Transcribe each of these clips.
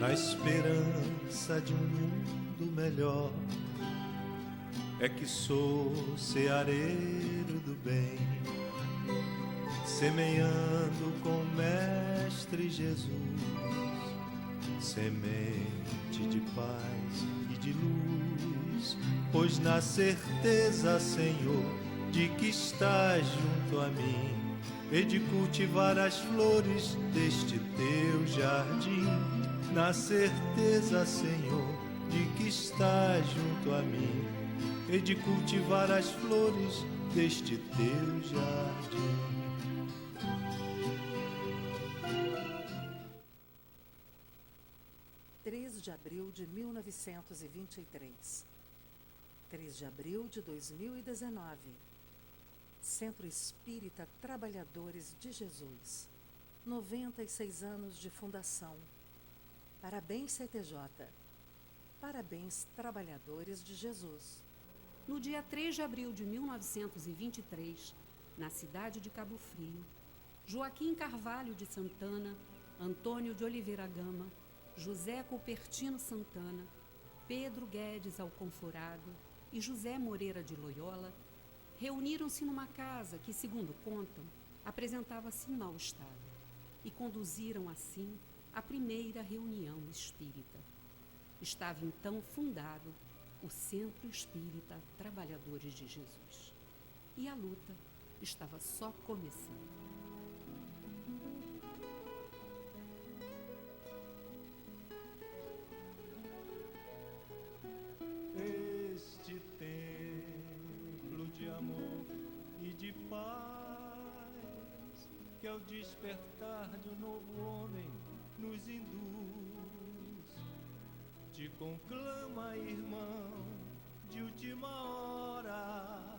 na esperança de um mundo melhor. É que sou ceareiro do bem, semeando com o Mestre Jesus, semente de paz e de luz, pois na certeza, Senhor, de que estás junto a mim, e de cultivar as flores deste teu jardim. Na certeza, Senhor, de que estás junto a mim, e de cultivar as flores deste teu jardim. 3 de abril de 1923. 3 de abril de 2019. Centro Espírita Trabalhadores de Jesus. 96 anos de fundação. Parabéns, CTJ. Parabéns, trabalhadores de Jesus. No dia 3 de abril de 1923, na cidade de Cabo Frio, Joaquim Carvalho de Santana, Antônio de Oliveira Gama, José Cupertino Santana, Pedro Guedes Alconforado e José Moreira de Loyola reuniram-se numa casa que, segundo contam, apresentava-se em mau estado e conduziram, assim, a primeira reunião espírita. Estava então fundado o Centro Espírita Trabalhadores de Jesus. E a luta estava só começando. Este templo de amor e de paz, que ao despertar de um novo homem nos induz, te conclama, irmão, de última hora,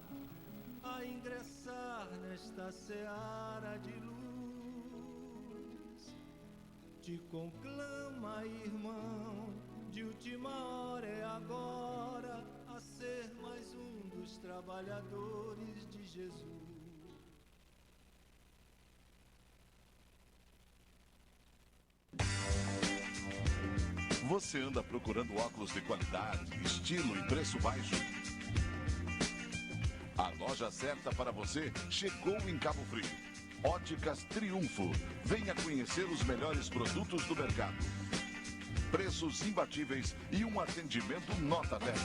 a ingressar nesta seara de luz. Te conclama, irmão, de última hora, é agora, a ser mais um dos trabalhadores de Jesus. Você anda procurando óculos de qualidade, estilo e preço baixo? A loja certa para você chegou em Cabo Frio. Óticas Triunfo. Venha conhecer os melhores produtos do mercado. Preços imbatíveis e um atendimento nota 10.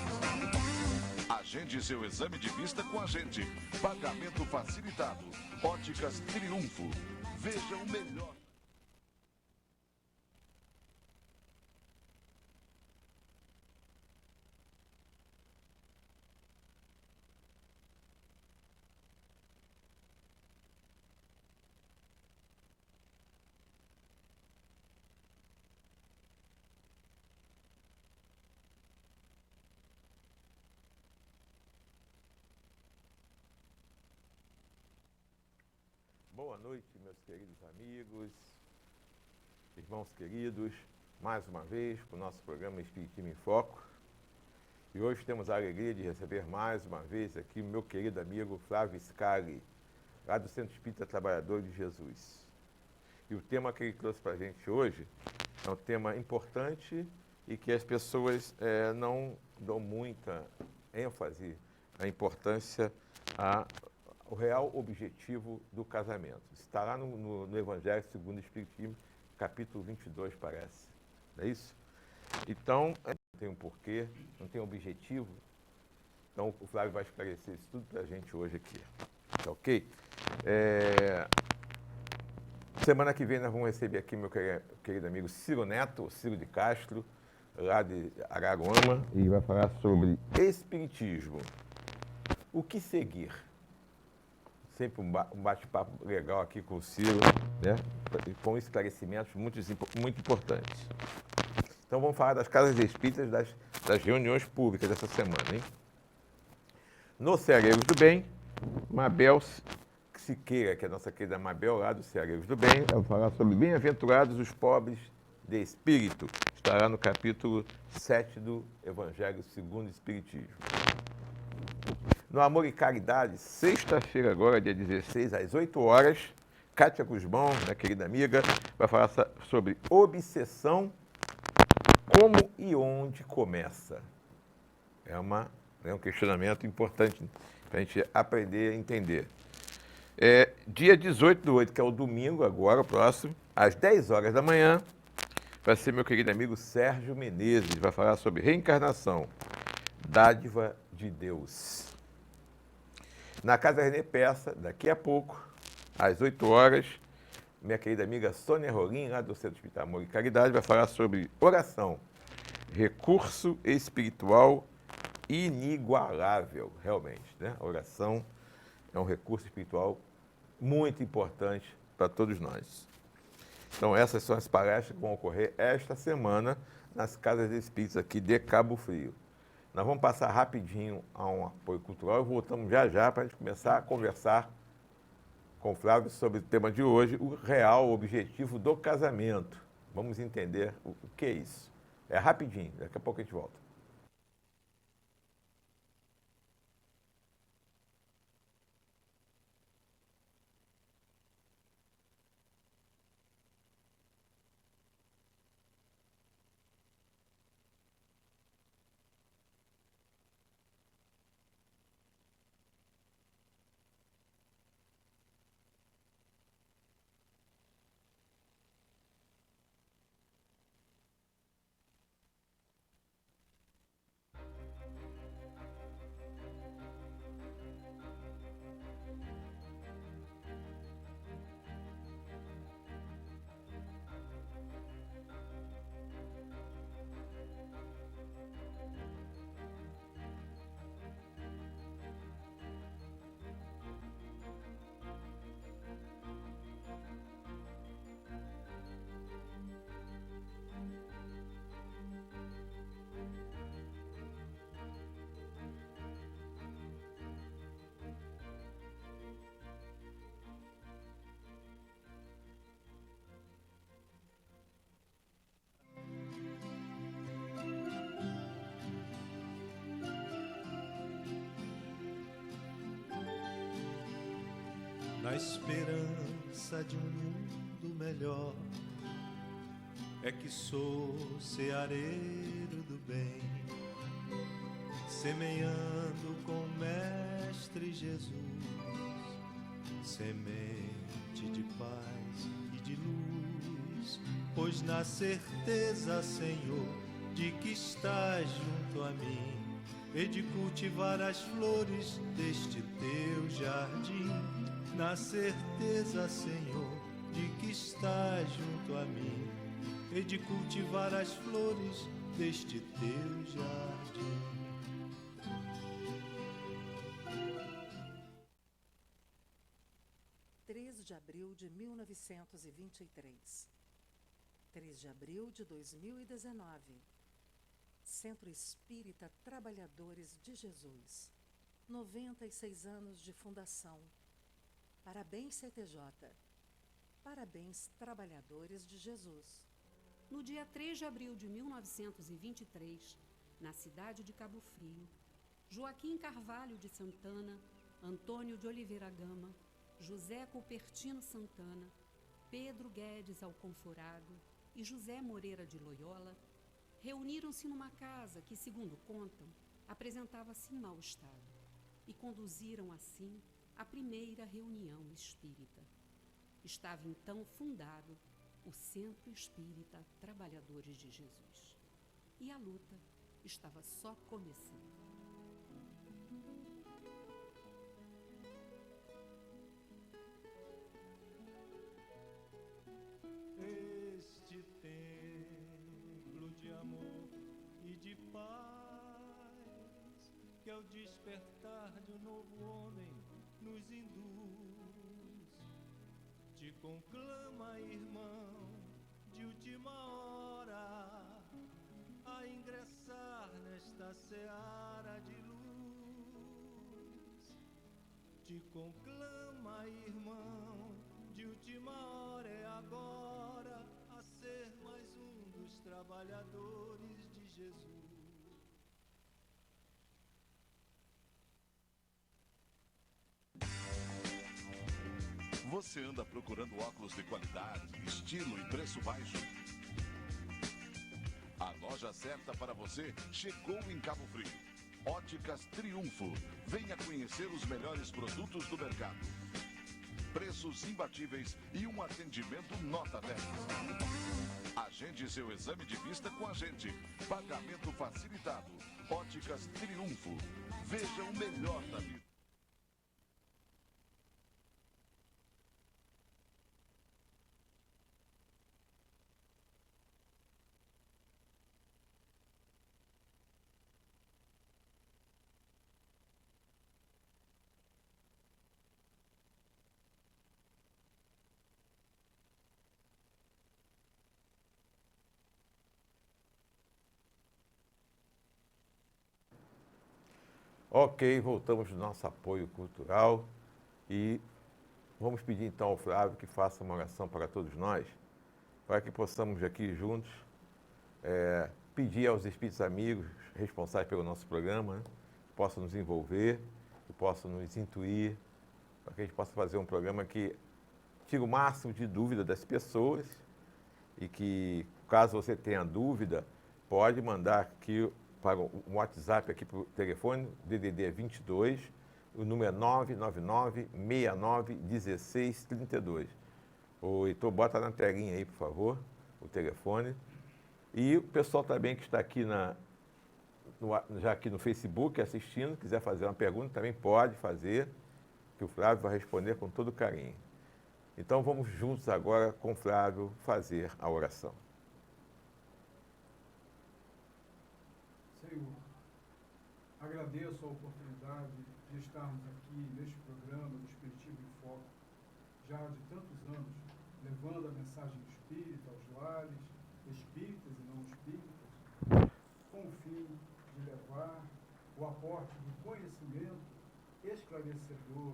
Agende seu exame de vista com a gente. Pagamento facilitado. Óticas Triunfo. Veja o melhor. Boa noite, meus queridos amigos, irmãos queridos, mais uma vez para o nosso programa Espiritismo em Foco. E hoje temos a alegria de receber mais uma vez aqui o meu querido amigo Flávio Scali, lá do Centro Espírita Trabalhador de Jesus. E o tema que ele trouxe para a gente hoje é um tema importante e que as pessoas não dão muita ênfase à importância o real objetivo do casamento. Está lá no Evangelho segundo o Espiritismo, capítulo 22, parece. Não é isso? Então, não tem um porquê, não tem um objetivo. Então, o Flávio vai esclarecer isso tudo para a gente hoje aqui. Tá ok? Semana que vem nós vamos receber aqui meu querido amigo Ciro Neto, o Ciro de Castro, lá de Araruama, e vai falar sobre Espiritismo. O que seguir? Sempre um bate-papo legal aqui com o Ciro, né? Com esclarecimentos muito importantes. Então vamos falar das casas espíritas, das reuniões públicas dessa semana, hein? No Ceareiros do Bem, Mabel Siqueira, que é a nossa querida Mabel, lá do Ceareiros do Bem, vai falar sobre bem-aventurados os pobres de espírito. Estará no capítulo 7 do Evangelho segundo o Espiritismo. No Amor e Caridade, sexta-feira agora, dia 16, às 8 horas, Kátia Guzmão, minha querida amiga, vai falar sobre obsessão Como e onde começa? É um questionamento importante para a gente aprender a entender. Dia 18/8, que é o domingo, agora, o próximo, às 10 horas da manhã, vai ser meu querido amigo Sérgio Menezes, vai falar sobre reencarnação, dádiva de Deus. Na Casa René Peça, daqui a pouco, às 8 horas, minha querida amiga Sônia Rolim, lá do Centro Espírita Amor e Caridade, vai falar sobre oração, recurso espiritual inigualável, realmente, né? A oração é um recurso espiritual muito importante para todos nós. Então, essas são as palestras que vão ocorrer esta semana nas Casas Espíritas aqui de Cabo Frio. Nós vamos passar rapidinho a um apoio cultural e voltamos já para a gente começar a conversar com o Flávio sobre o tema de hoje, o real objetivo do casamento. Vamos entender o que é isso. É rapidinho, daqui a pouco a gente volta. Na esperança de um mundo melhor, é que sou ceareiro do bem, semeando com o Mestre Jesus, semente de paz e de luz, pois na certeza, Senhor, de que estás junto a mim, e de cultivar as flores deste teu jardim. Na certeza, Senhor, de que estás junto a mim, e de cultivar as flores deste teu jardim. De abril de 1923. 3 de abril de 2019. Centro Espírita Trabalhadores de Jesus. 96 anos de fundação. Parabéns, CTJ. Parabéns, Trabalhadores de Jesus. No dia 3 de abril de 1923, na cidade de Cabo Frio, Joaquim Carvalho de Santana, Antônio de Oliveira Gama, José Cupertino Santana, Pedro Guedes Alconforado e José Moreira de Loyola reuniram-se numa casa que, segundo contam, apresentava-se em mau estado e conduziram assim a primeira reunião espírita. Estava então fundado o Centro Espírita Trabalhadores de Jesus. E a luta estava só começando. Este templo de amor e de paz, que ao despertar de um novo homem nos induz, te conclama, irmão, de última hora, a ingressar nesta seara de luz. Te conclama, irmão, de última hora é agora, a ser mais um dos trabalhadores de Jesus. Você anda procurando óculos de qualidade, estilo e preço baixo? Agora loja certa para você chegou em Cabo Frio. Óticas Triunfo. Venha conhecer os melhores produtos do mercado. Preços imbatíveis e um atendimento nota 10. Agende seu exame de vista com a gente. Pagamento facilitado. Óticas Triunfo. Veja o melhor da vida. Ok, voltamos do nosso apoio cultural e vamos pedir então ao Flávio que faça uma oração para todos nós, para que possamos aqui juntos pedir aos espíritos amigos responsáveis pelo nosso programa, né, que possam nos envolver, que possam nos intuir, para que a gente possa fazer um programa que tire o máximo de dúvida das pessoas e que, caso você tenha dúvida, pode mandar aqui para o WhatsApp, aqui para o telefone, DDD 22, o número é 999-69-1632. O Heitor, bota na telinha aí, por favor, o telefone. E o pessoal também que está aqui já aqui no Facebook assistindo, quiser fazer uma pergunta, também pode fazer, que o Flávio vai responder com todo carinho. Então vamos juntos agora com o Flávio fazer a oração. Senhor, agradeço a oportunidade de estarmos aqui neste programa do Espiritismo em Foco, já de tantos anos, levando a mensagem espírita aos lares, espíritas e não espíritas, com o fim de levar o aporte do conhecimento esclarecedor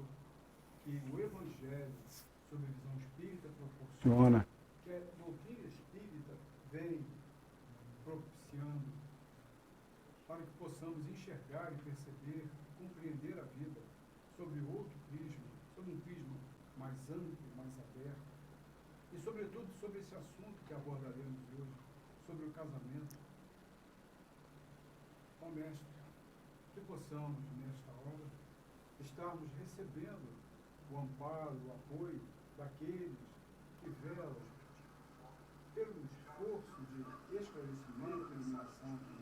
que o Evangelho, sob a visão espírita, proporciona, que a doutrina espírita vem propiciando, para que possamos enxergar e perceber, compreender a vida sobre outro prisma, sobre um prisma mais amplo, mais aberto, e sobretudo sobre esse assunto que abordaremos hoje, sobre o casamento. Ó Mestre, que possamos, nesta hora, estarmos recebendo o amparo, o apoio daqueles que velam pelo esforço de esclarecimento e iluminação que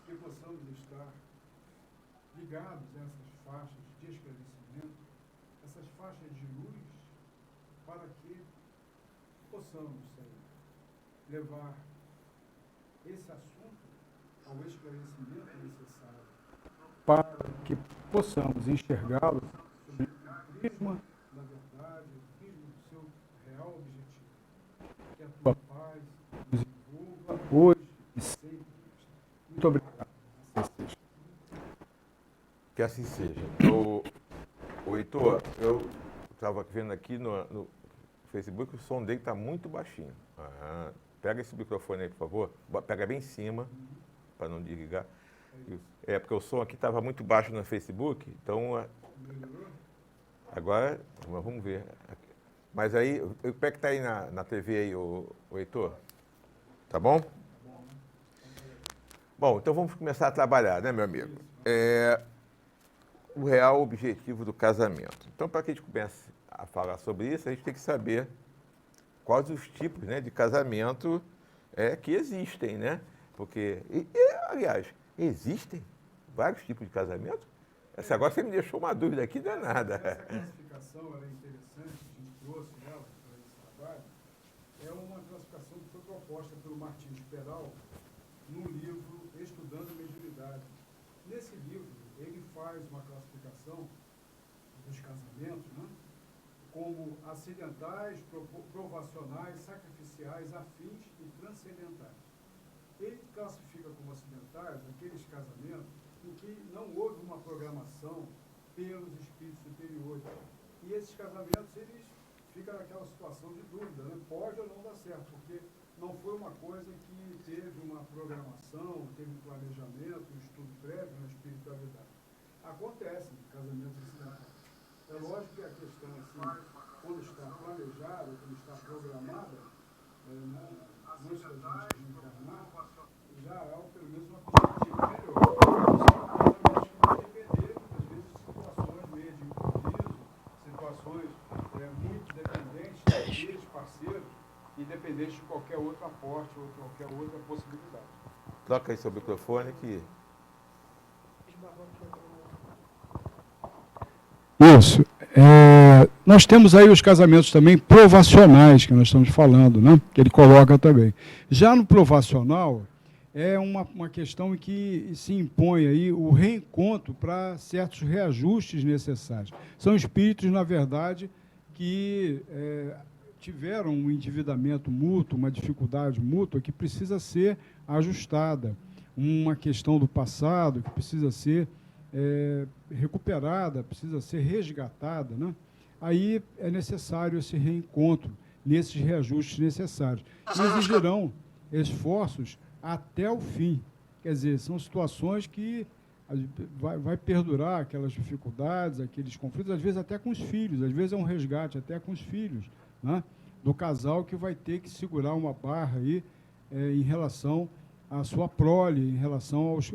que possamos estar ligados a essas faixas de esclarecimento, essas faixas de luz, para que possamos, Senhor, levar esse assunto ao esclarecimento necessário, para que possamos enxergá-lo sob o prisma da verdade, o prisma do seu real objetivo. Que a tua paz nos envolva hoje e sempre. Muito obrigado. Que assim seja. O Heitor, eu estava vendo aqui no Facebook, o som dele está muito baixinho. Pega esse microfone aí, por favor. Pega bem em cima, para não desligar. Porque o som aqui estava muito baixo no Facebook, então... Agora, vamos ver. Mas aí, como é que está aí na TV aí, o Heitor? Tá bom? Bom, então vamos começar a trabalhar, né, meu amigo? O real objetivo do casamento. Então, para que a gente comece a falar sobre isso, a gente tem que saber quais os tipos, né, de casamento que existem, né? Porque, aliás, existem vários tipos de casamento? Agora você me deixou uma dúvida aqui danada. Essa classificação ela é interessante, a gente trouxe ela para esse trabalho. É uma classificação que foi proposta pelo Martins Peral no livro Estudando Mediunidade. Nesse livro, ele faz uma classificação dos casamentos, né, como acidentais, provacionais, sacrificiais, afins e transcendentais. Ele classifica como acidentais aqueles casamentos em que não houve uma programação pelos espíritos superiores. E esses casamentos, eles ficam naquela situação de dúvida, né? Pode ou não dar certo, porque não foi uma coisa que teve uma programação, teve um planejamento, um estudo prévio na espiritualidade. Acontece casamentos acidentais. É lógico que a questão, assim, quando está planejada, quando está programada, antes da gente encarnar, transporte ou qualquer outra possibilidade. Troca aí seu microfone que... Isso. Nós temos aí os casamentos também provacionais, que nós estamos falando, né? Que ele coloca também. Já no provacional, é uma questão em que se impõe aí o reencontro para certos reajustes necessários. São espíritos, na verdade, que tiveram um endividamento mútuo, uma dificuldade mútua que precisa ser ajustada, uma questão do passado que precisa ser recuperada, precisa ser resgatada, né? Aí é necessário esse reencontro, nesses reajustes necessários. E exigirão esforços até o fim. Quer dizer, são situações que vai perdurar aquelas dificuldades, aqueles conflitos, às vezes até com os filhos, às vezes é um resgate até com os filhos, né? Do casal que vai ter que segurar uma barra aí em relação à sua prole, em relação aos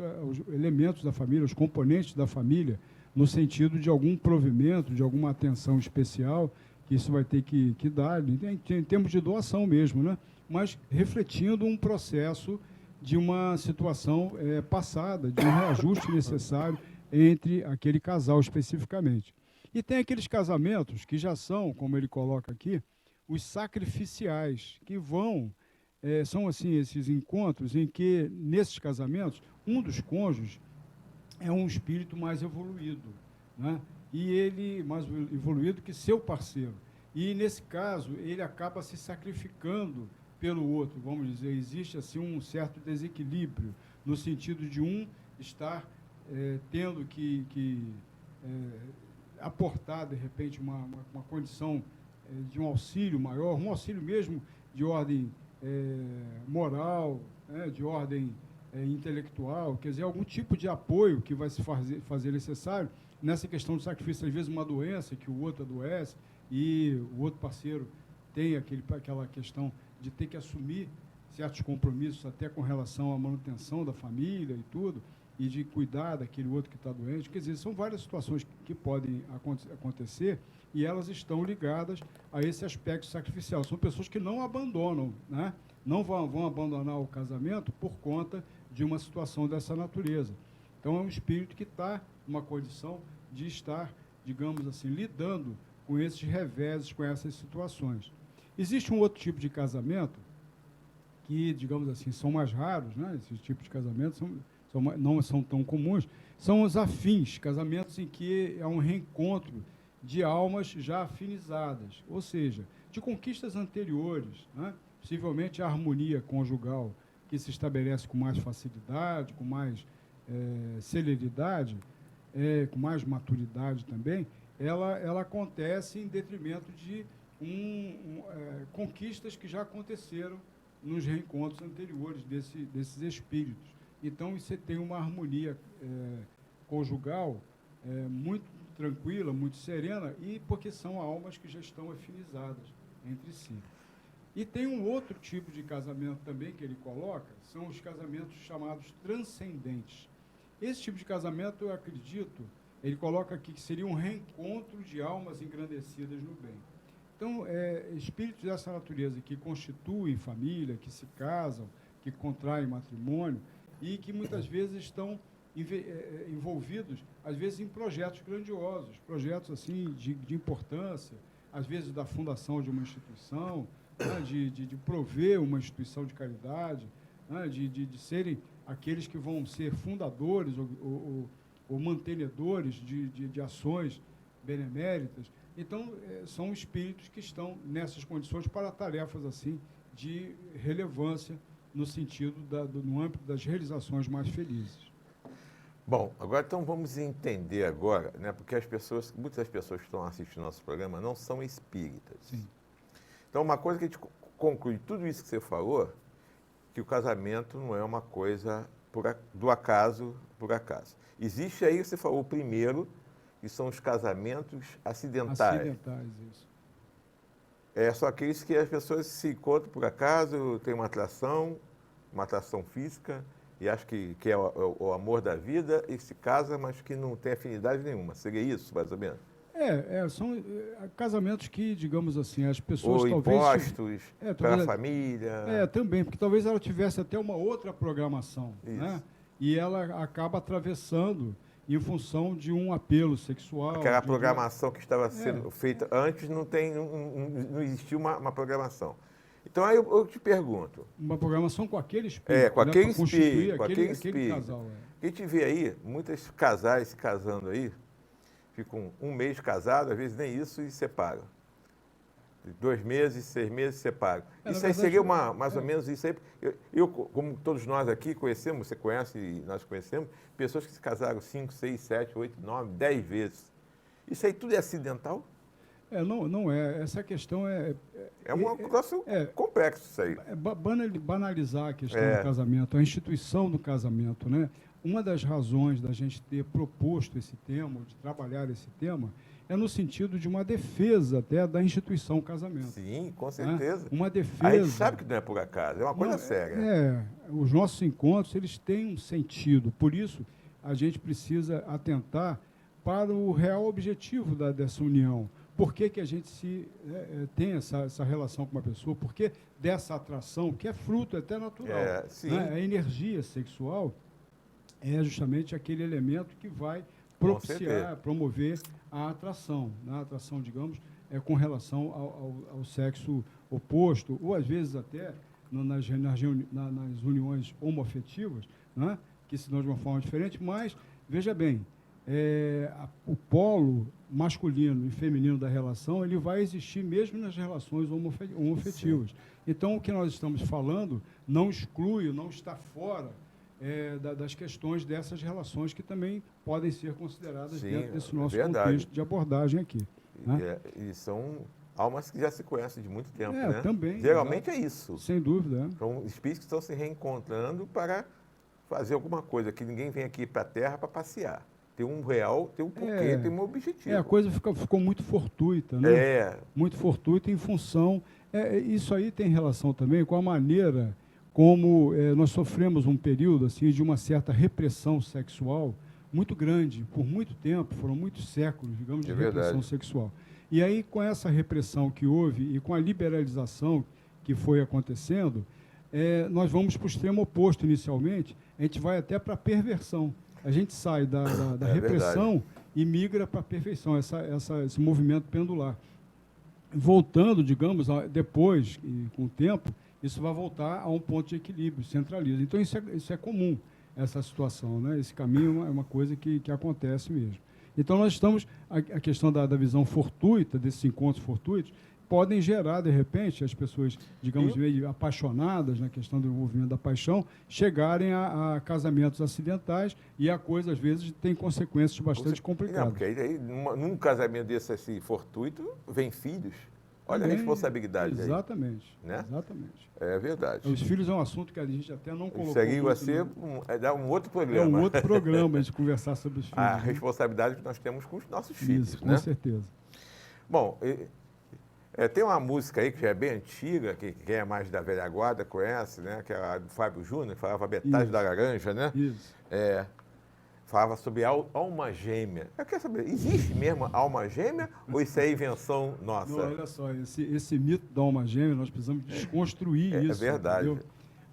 elementos da família, os componentes da família, no sentido de algum provimento, de alguma atenção especial, que isso vai ter que dar, em termos de doação mesmo, né? Mas refletindo um processo de uma situação passada, de um reajuste necessário entre aquele casal especificamente. E tem aqueles casamentos que já são, como ele coloca aqui, os sacrificiais, que são assim esses encontros em que, nesses casamentos, um dos cônjuges é um espírito mais evoluído, né? E ele mais evoluído que seu parceiro. E, nesse caso, ele acaba se sacrificando pelo outro, vamos dizer, existe assim um certo desequilíbrio, no sentido de um estar tendo que aportar, de repente, uma condição de um auxílio maior, um auxílio mesmo de ordem moral, de ordem intelectual, quer dizer, algum tipo de apoio que vai se fazer necessário nessa questão do sacrifício, às vezes uma doença que o outro adoece e o outro parceiro tem aquela questão de ter que assumir certos compromissos até com relação à manutenção da família e tudo, e de cuidar daquele outro que está doente. Quer dizer, são várias situações que podem acontecer e elas estão ligadas a esse aspecto sacrificial. São pessoas que não abandonam, né? Não vão abandonar o casamento por conta de uma situação dessa natureza. Então, é um espírito que está numa condição de estar, digamos assim, lidando com esses reveses, com essas situações. Existe um outro tipo de casamento que, digamos assim, são mais raros, né? Esses tipos de casamentos não são tão comuns, são os afins, casamentos em que é um reencontro de almas já afinizadas, ou seja, de conquistas anteriores, né? Possivelmente a harmonia conjugal, que se estabelece com mais facilidade, com mais celeridade, com mais maturidade também, ela acontece em detrimento de conquistas que já aconteceram nos reencontros anteriores desses espíritos. Então, você tem uma harmonia conjugal muito tranquila, muito serena, e porque são almas que já estão afinizadas entre si. E tem um outro tipo de casamento também que ele coloca, são os casamentos chamados transcendentes. Esse tipo de casamento, eu acredito, ele coloca aqui que seria um reencontro de almas engrandecidas no bem. Então, espíritos dessa natureza que constituem família, que se casam, que contraem matrimônio e que muitas vezes estão envolvidos, às vezes, em projetos grandiosos, projetos assim de importância, às vezes da fundação de uma instituição, né, de prover uma instituição de caridade, né, de serem aqueles que vão ser fundadores ou mantenedores de ações beneméritas. Então, são espíritos que estão nessas condições para tarefas assim de relevância no sentido, no âmbito das realizações mais felizes. Bom, agora então vamos entender agora, né, porque muitas pessoas que estão assistindo nosso programa não são espíritas. Sim. Então, uma coisa que a gente conclui tudo isso que você falou, que o casamento não é uma coisa do acaso por acaso. Existe aí, você falou, o primeiro, que são os casamentos acidentais. Acidentais, isso. São aqueles que as pessoas se encontram por acaso, têm uma atração física, e acham que é o amor da vida, e se casa, mas que não tem afinidade nenhuma. Seria isso, mais ou menos? São casamentos que, digamos assim, as pessoas Ou talvez... impostos para talvez a família. Também, porque talvez ela tivesse até uma outra programação, né? E ela acaba atravessando em função de um apelo sexual. Aquela programação que estava sendo feita antes, não existia uma programação. Então, aí eu te pergunto. Uma programação com aquele espírito. Com aquele para espírito, com aquele aquele casal. A gente vê aí, muitos casais se casando aí, ficam um mês casados, às vezes nem isso, e separam. 2 meses, 6 meses, separam. Isso aí seria mais ou menos isso aí. Eu, como todos nós aqui conhecemos, você conhece e nós conhecemos, pessoas que se casaram 5, 6, 7, 8, 9, 10 vezes. Isso aí tudo é acidental? Não é. Essa questão é um negócio complexo isso aí. Banalizar a questão do casamento, a instituição do casamento, né? Uma das razões da gente ter proposto esse tema, de trabalhar esse tema, é no sentido de uma defesa até da instituição casamento. Sim, com certeza. Uma defesa... A gente sabe que não é por acaso, é uma coisa séria. Os nossos encontros, eles têm um sentido. Por isso, a gente precisa atentar para o real objetivo dessa união. Por que a gente tem essa relação com uma pessoa? Por que dessa atração, que é fruto até natural. Sim. Né? A energia sexual é justamente aquele elemento que vai propiciar, promover a atração. Né? A atração, digamos, com relação ao sexo oposto, ou às vezes até nas uniões homoafetivas, né? Que se dão de uma forma diferente, mas, veja bem, o polo masculino e feminino da relação, ele vai existir mesmo nas relações homoafetivas. Então, o que nós estamos falando não exclui, não está fora das questões dessas relações que também podem ser consideradas dentro desse nosso contexto de abordagem aqui. Né? E são almas que já se conhecem de muito tempo, né? Também. Geralmente é isso. Sem dúvida. São espíritos que estão se reencontrando para fazer alguma coisa, que ninguém vem aqui para a Terra para passear. Tem um real, tem um porquê, tem um objetivo. A coisa ficou muito fortuita, né? Muito fortuita em função... isso aí tem relação também com a maneira como nós sofremos um período assim, de uma certa repressão sexual muito grande, por muito tempo, foram muitos séculos, digamos, de repressão sexual. E aí, com essa repressão que houve e com a liberalização que foi acontecendo, nós vamos para o extremo oposto inicialmente, a gente vai até para a perversão. A gente sai da repressão e migra para a perfeição, esse movimento pendular. Voltando, digamos, depois, com o tempo, isso vai voltar a um ponto de equilíbrio, centraliza. Então, isso é comum, essa situação, né? Esse caminho é uma coisa que acontece mesmo. Então, nós estamos... A questão da visão fortuita, desses encontros fortuitos, podem gerar, de repente, as pessoas, digamos, meio apaixonadas na questão do envolvimento da paixão, chegarem a casamentos acidentais e a coisa, às vezes, tem consequências bastante complicadas. Não, porque aí, num casamento desse assim, fortuito, vem filhos. Olha a responsabilidade aí. Exatamente. Né? Exatamente. É verdade. Os filhos é um assunto que a gente até não colocou. Isso aí vai ser um outro programa. É um outro programa a gente conversar sobre os filhos. A responsabilidade que nós temos com os nossos filhos. Isso, com certeza. Bom, tem uma música aí que já é bem antiga, que quem é mais da velha guarda conhece, né? Que é a do Fábio Júnior, que falava metade da laranja, né? Isso. Falava sobre alma gêmea. Eu quero saber, existe mesmo alma gêmea ou isso é invenção nossa? Não, olha só, esse mito da alma gêmea, nós precisamos desconstruir isso. É verdade. Entendeu?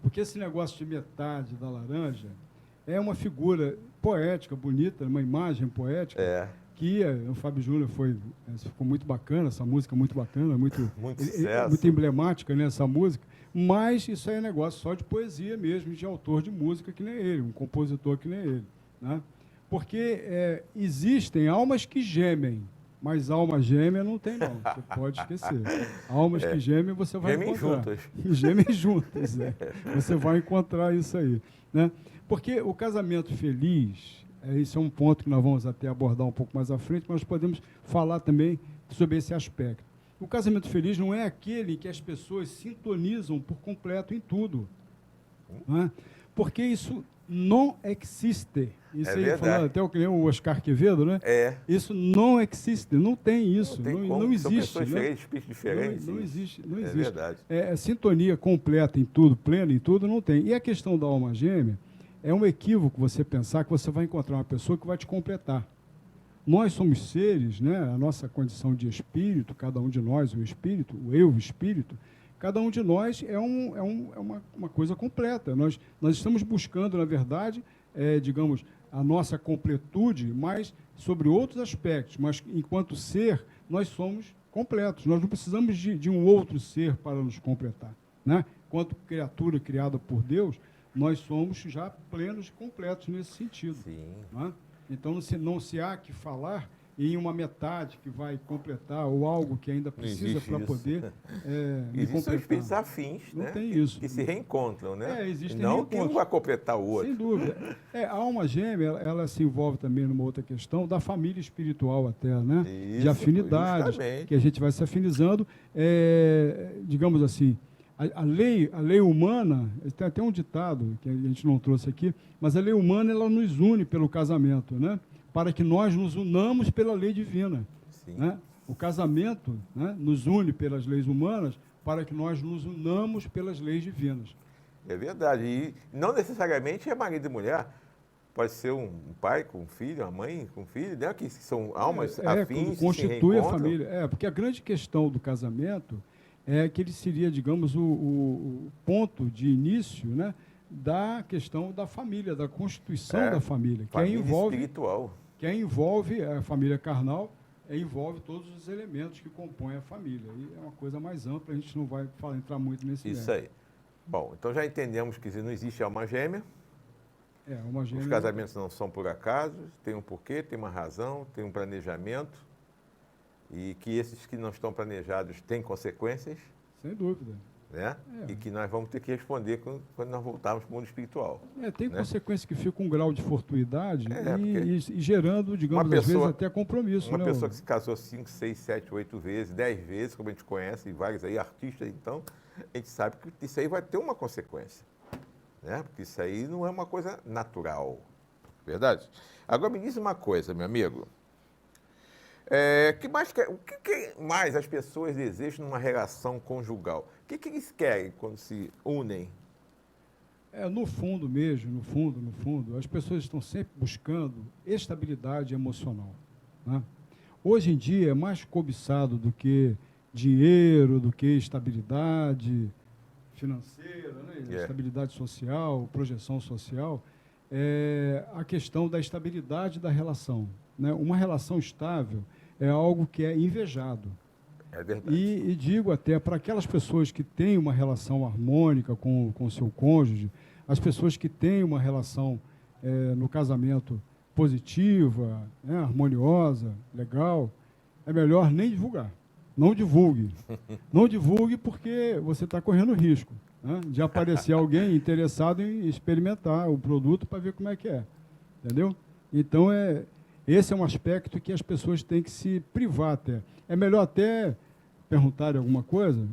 Porque esse negócio de metade da laranja é uma figura poética, bonita, uma imagem poética, que o Fábio Júnior ficou muito bacana, essa música muito bacana, muito emblemática, né, essa música, mas isso aí é negócio só de poesia mesmo, de autor de música que nem ele, um compositor que nem ele. Né? Porque existem almas que gemem, mas alma gêmea não tem, não. Você pode esquecer. Almas que gemem, você vai encontrar. Gemem juntas. Você vai encontrar isso aí. Né? Porque o casamento feliz, esse é um ponto que nós vamos até abordar um pouco mais à frente, mas podemos falar também sobre esse aspecto. O casamento feliz não é aquele que as pessoas sintonizam por completo em tudo. Né? Porque isso não existe. Isso aí, falando até o Oscar Quevedo, né? Isso não existe, não tem isso, não existe. São pessoas diferentes. Não existe. É verdade. Sintonia completa em tudo, plena em tudo, não tem. E a questão da alma gêmea é um equívoco você pensar que você vai encontrar uma pessoa que vai te completar. nós somos seres, né? A nossa condição de espírito, cada um de nós, o espírito, o eu, o espírito, cada um de nós é uma coisa completa. Nós estamos buscando, na verdade, digamos, a nossa completude, mas sobre outros aspectos. Mas, enquanto ser, nós somos completos. Nós não precisamos de um outro ser para nos completar, né? Enquanto criatura criada por Deus, nós somos já plenos e completos nesse sentido. Sim. Né? Então, não se há que falar em uma metade que vai completar ou algo que ainda precisa para poder me Existem completar. espíritos afins, Não né? tem isso. Que se reencontram, né? Existem não que um reencontros. vai completar o outro. Sem dúvida. A alma gêmea, ela se envolve também numa outra questão da família espiritual até, né? Isso, de afinidades, justamente. que a gente vai se afinizando. Digamos assim, a lei humana, tem até um ditado que a gente não trouxe aqui, mas a lei humana, ela nos une pelo casamento, né? Para que nós nos unamos pela lei divina. Sim. Né? O casamento, né, nos une pelas leis humanas para que nós nos unamos pelas leis divinas. É verdade. E não necessariamente é marido e mulher. Pode ser um pai com um filho, uma mãe com um filho, né? Que são almas afins. Constitui a família. Porque a grande questão do casamento é que ele seria, digamos, o ponto de início, né, da questão da família, da constituição da família, família espiritual. Que envolve a família carnal, envolve todos os elementos que compõem a família. E é uma coisa mais ampla, a gente não vai entrar muito nesse Isso aí. Bom, então já entendemos que não existe alma gêmea. Alma gêmea. Os casamentos não são por acaso, tem um porquê, tem uma razão, tem um planejamento. E que esses que não estão planejados têm consequências. Sem dúvida. Né? E que nós vamos ter que responder quando nós voltarmos para o mundo espiritual. Tem né? consequências que ficam um grau de fortuidade e gerando, digamos, às vezes até compromisso. Uma pessoa que se casou 5, 6, 7, 8 vezes, 10 vezes, como a gente conhece, vários aí, artistas, então, a gente sabe que isso aí vai ter uma consequência. Né? Porque isso aí não é uma coisa natural. Verdade? Agora me diz uma coisa, meu amigo. O que mais as pessoas desejam numa relação conjugal? O que eles querem quando se unem? No fundo mesmo, no fundo, as pessoas estão sempre buscando estabilidade emocional. Né? Hoje em dia é mais cobiçado do que dinheiro, do que estabilidade financeira, né? Estabilidade social, projeção social, a questão da estabilidade da relação. Né? Uma relação estável é algo que é invejado. É verdade. E digo até para aquelas pessoas que têm uma relação harmônica com o seu cônjuge, as pessoas que têm uma relação no casamento positiva, né, harmoniosa, legal, é melhor nem divulgar. Não divulgue. Não divulgue porque você está correndo risco, né, de aparecer alguém interessado em experimentar o produto para ver como é que é. Entendeu? Então, esse é um aspecto que as pessoas têm que se privar até. É melhor até perguntarem alguma coisa.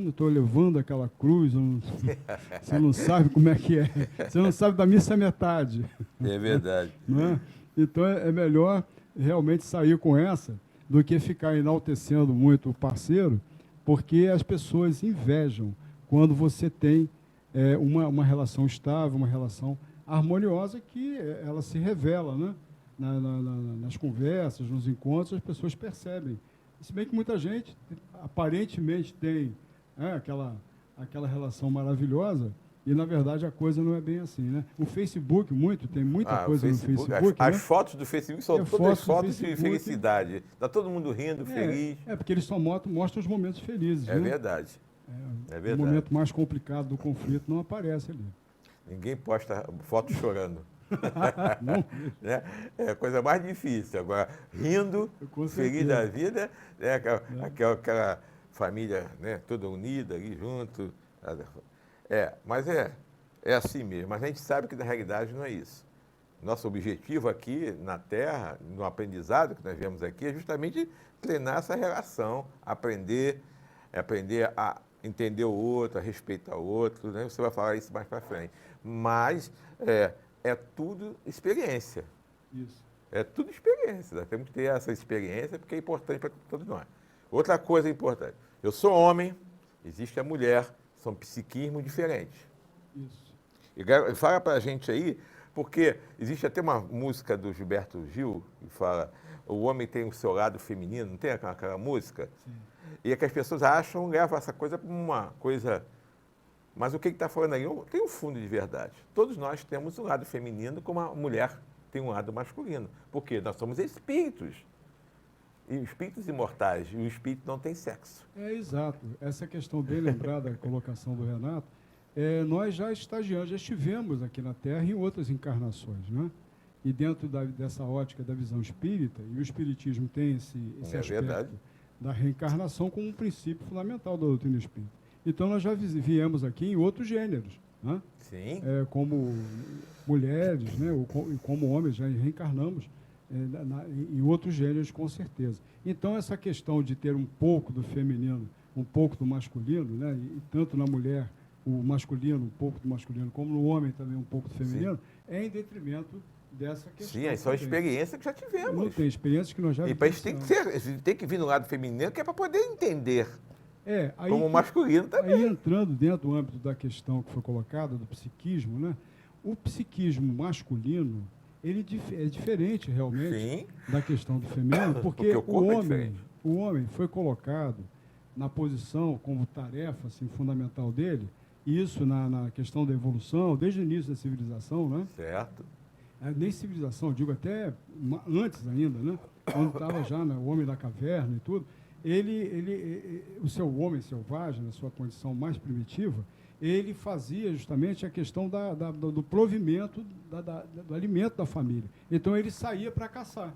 Estou levando aquela cruz, você não sabe como é que é. Você não sabe da missa metade. É verdade. Não é? Então, é melhor realmente sair com essa do que ficar enaltecendo muito o parceiro, porque as pessoas invejam quando você tem uma relação estável, uma relação harmoniosa que ela se revela, né? Nas conversas, nos encontros, as pessoas percebem. Se bem que muita gente, aparentemente, tem aquela relação maravilhosa e, na verdade, a coisa não é bem assim. Né? O Facebook, tem muita coisa no Facebook. As né? fotos do Facebook são todas fotos de felicidade. Está todo mundo rindo, feliz. Porque eles só mostram os momentos felizes. É verdade. É verdade. O momento mais complicado do conflito não aparece ali. Ninguém posta foto chorando. Não. Né? É a coisa mais difícil. Agora, rindo, feliz da vida, né? Aquela família, né? Toda unida ali junto. Mas é assim mesmo. Mas a gente sabe que na realidade não é isso. Nosso objetivo aqui na Terra, no aprendizado que nós vemos aqui, é justamente treinar essa relação, aprender a entender o outro, a respeitar o outro. Né? Você vai falar isso mais para frente. Mas é tudo experiência. Isso. É tudo experiência. Nós temos que ter essa experiência porque é importante para todos nós. Outra coisa importante. Eu sou homem, existe a mulher, são psiquismos diferentes. Isso. E fala para a gente aí Porque existe até uma música do Gilberto Gil que fala o homem tem o seu lado feminino, não tem aquela música? Sim. E é que as pessoas acham, levam essa coisa para uma coisa... Mas o que está falando aí tem um fundo de verdade. Todos nós temos um lado feminino como a mulher tem um lado masculino. Porque nós somos espíritos. E espíritos imortais. E o espírito não tem sexo. Exato. Essa questão bem lembrada, a colocação do Renato, nós já estagiamos, já estivemos aqui na Terra em outras encarnações, né? E dentro dessa ótica da visão espírita, e o espiritismo tem esse aspecto verdade. Da reencarnação como um princípio fundamental da doutrina espírita. Então, nós já viemos aqui em outros gêneros, né? Sim. Como mulheres, né? E como homens, já reencarnamos em outros gêneros, com certeza. Então, essa questão de ter um pouco do feminino, um pouco do masculino, né? E tanto na mulher, o masculino, um pouco do masculino, como no homem também um pouco do feminino, sim, é em detrimento dessa questão. Sim, é só experiência que já tivemos. Não tem experiência que nós já vivemos. E para isso tem que vir no lado feminino, que é para poder entender. Aí como o masculino também. Aí entrando dentro do âmbito da questão que foi colocada, do psiquismo, né? O psiquismo masculino, ele é diferente realmente, sim, da questão do feminino, porque o homem foi colocado na posição como tarefa assim, fundamental dele, isso na questão da evolução, desde o início da civilização, né? Certo. Nem civilização, digo até antes ainda, né? Quando estava já o homem da caverna e tudo, o seu homem selvagem, na sua condição mais primitiva, ele fazia justamente a questão do provimento do alimento da família. Então, ele saía para caçar.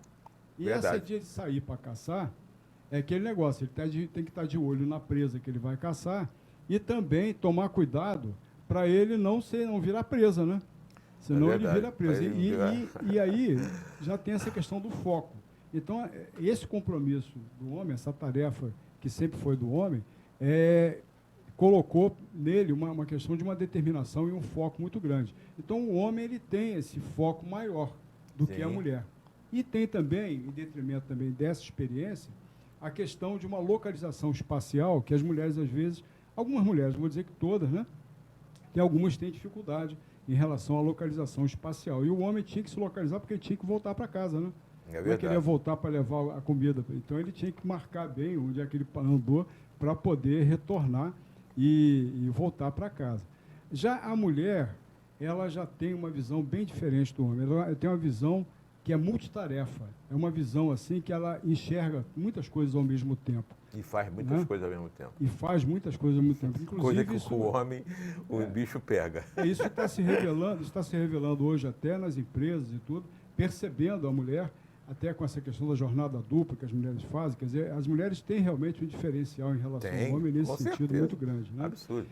E verdade. Essa dia de sair para caçar é aquele negócio, ele tem que estar de olho na presa que ele vai caçar e também tomar cuidado para ele não virar presa, né? Senão ele vira presa. E aí já tem essa questão do foco. Então, esse compromisso do homem, essa tarefa que sempre foi do homem, colocou nele uma questão de uma determinação e um foco muito grande. Então, o homem ele tem esse foco maior do sim, que a mulher. E tem também, em detrimento também dessa experiência, a questão de uma localização espacial que as mulheres, às vezes, algumas mulheres, vou dizer que todas, né? Tem algumas têm dificuldade em relação à localização espacial. E o homem tinha que se localizar porque ele tinha que voltar para casa, né? Não queria voltar para levar a comida. Então, ele tinha que marcar bem onde é que ele andou para poder retornar e voltar para casa. Já a mulher, ela já tem uma visão bem diferente do homem. Ela tem uma visão que é multitarefa. É uma visão assim que ela enxerga muitas coisas ao mesmo tempo. E faz muitas coisas ao mesmo tempo. E faz muitas coisas ao mesmo tempo. Inclusive, coisa que o homem, o bicho pega. Isso está se revelando hoje até nas empresas e tudo, percebendo a mulher, até com essa questão da jornada dupla que as mulheres fazem, quer dizer, as mulheres têm realmente um diferencial em relação ao homem nesse sentido muito grande. Né? Absurdo.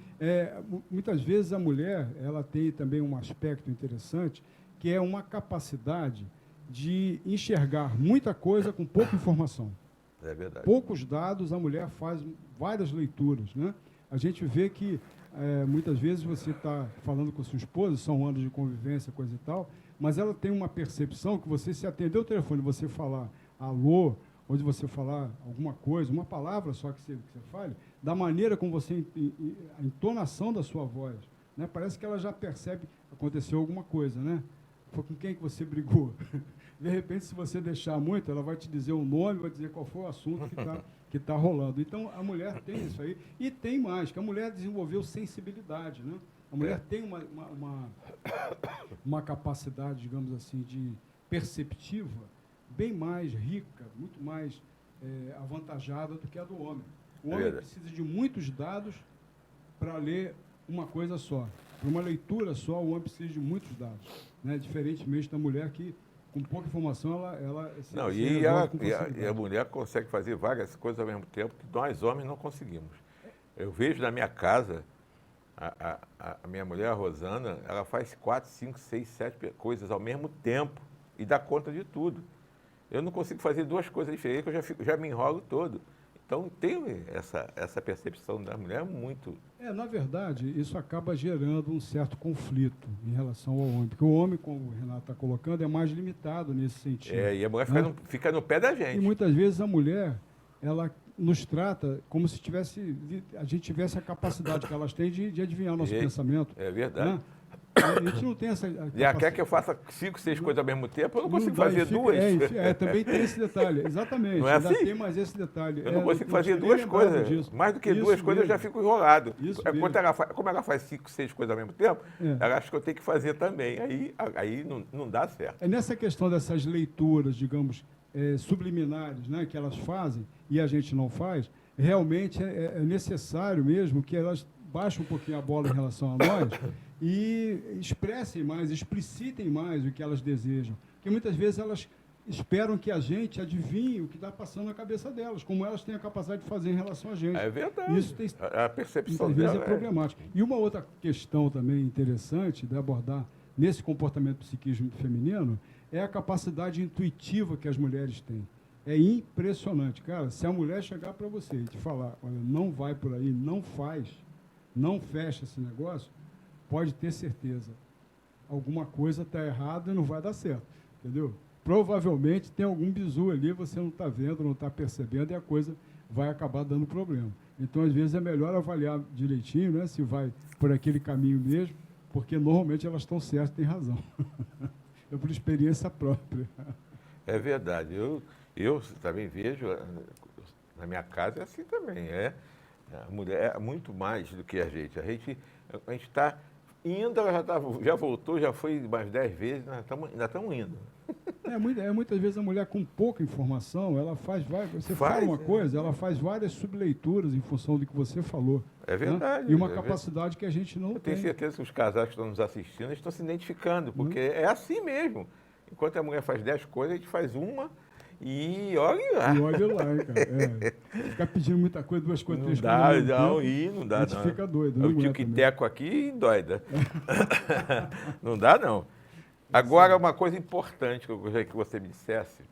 Muitas vezes a mulher, ela tem também um aspecto interessante, que é uma capacidade de enxergar muita coisa com pouca informação. É verdade. Poucos dados, a mulher faz várias leituras, né? A gente vê que muitas vezes você está falando com a sua esposa, são anos de convivência, coisa e tal, mas ela tem uma percepção que você, se atender o telefone, você falar alô, ou de você falar alguma coisa, uma palavra só que você fale, da maneira como você, a entonação da sua voz, né? Parece que ela já percebe, aconteceu alguma coisa, né? Foi com quem que você brigou? De repente, se você deixar muito, ela vai te dizer o nome, vai dizer qual foi o assunto que tá rolando. Então, a mulher tem isso aí. E tem mais, que a mulher desenvolveu sensibilidade, né? A mulher tem uma capacidade, digamos assim, de perceptiva bem mais rica, muito mais avantajada do que a do homem. O homem precisa de muitos dados para ler uma coisa só. Para uma leitura só, o homem precisa de muitos dados, né? Diferentemente da mulher que, com pouca informação, a mulher consegue fazer várias coisas ao mesmo tempo que nós, homens, não conseguimos. Eu vejo na minha casa, a minha mulher, a Rosana, ela faz 4, 5, 6, 7 coisas ao mesmo tempo e dá conta de tudo. Eu não consigo fazer duas coisas diferentes, que eu já me enrolo todo. Então, tem essa percepção da mulher muito... na verdade, isso acaba gerando um certo conflito em relação ao homem, porque o homem, como o Renato está colocando, é mais limitado nesse sentido. E a mulher fica no pé da gente. E muitas vezes a mulher, ela nos trata como se a gente tivesse a capacidade que elas têm de adivinhar o nosso pensamento. É verdade. Né? A gente não tem essa... Já quer que eu faça 5, 6 coisas ao mesmo tempo? Eu não consigo dá, fazer duas. Também tem esse detalhe, exatamente. Não é ainda assim? tem mais esse detalhe. Eu não consigo fazer duas coisas. Mais do que duas coisas, eu já fico enrolado. Como ela faz 5, 6 coisas ao mesmo tempo, ela acha que eu tenho que fazer também. Aí não dá certo. É nessa questão dessas leituras, digamos, subliminares, né, que elas fazem e a gente não faz, realmente é necessário mesmo que elas baixem um pouquinho a bola em relação a nós e expressem mais, explicitem mais o que elas desejam. Porque muitas vezes elas esperam que a gente adivinhe o que está passando na cabeça delas, como elas têm a capacidade de fazer em relação a gente. É verdade. Isso tem, a percepção muitas vezes dela é problemático. E uma outra questão também interessante de abordar nesse comportamento do psiquismo feminino é a capacidade intuitiva que as mulheres têm. É impressionante, cara. Se a mulher chegar para você e te falar, olha, não vai por aí, não faz, não fecha esse negócio, pode ter certeza. Alguma coisa está errada e não vai dar certo, entendeu? Provavelmente tem algum bizu ali, você não está vendo, não está percebendo e a coisa vai acabar dando problema. Então, às vezes, é melhor avaliar direitinho, né, se vai por aquele caminho mesmo, porque normalmente elas estão certas, têm razão. É por experiência própria. É verdade. Eu também vejo, na minha casa é assim também. A mulher é muito mais do que a gente. A gente está indo, ela já voltou, já foi mais 10 vezes, nós ainda estamos indo. Muitas vezes a mulher com pouca informação, ela fala uma coisa, ela faz várias subleituras em função do que você falou. É verdade. Né? E uma capacidade que a gente não tem. Eu tenho certeza que os casais que estão nos assistindo estão se identificando, porque é assim mesmo. Enquanto a mulher faz 10 coisas, a gente faz uma e olha lá. E olha lá, cara. Ficar pedindo muita coisa, 2 coisas, 3 coisas. Não dá, a gente fica doido. Eu tio que teco aqui e doida. Não dá, não. Agora, uma coisa importante que eu gostaria que você me dissesse.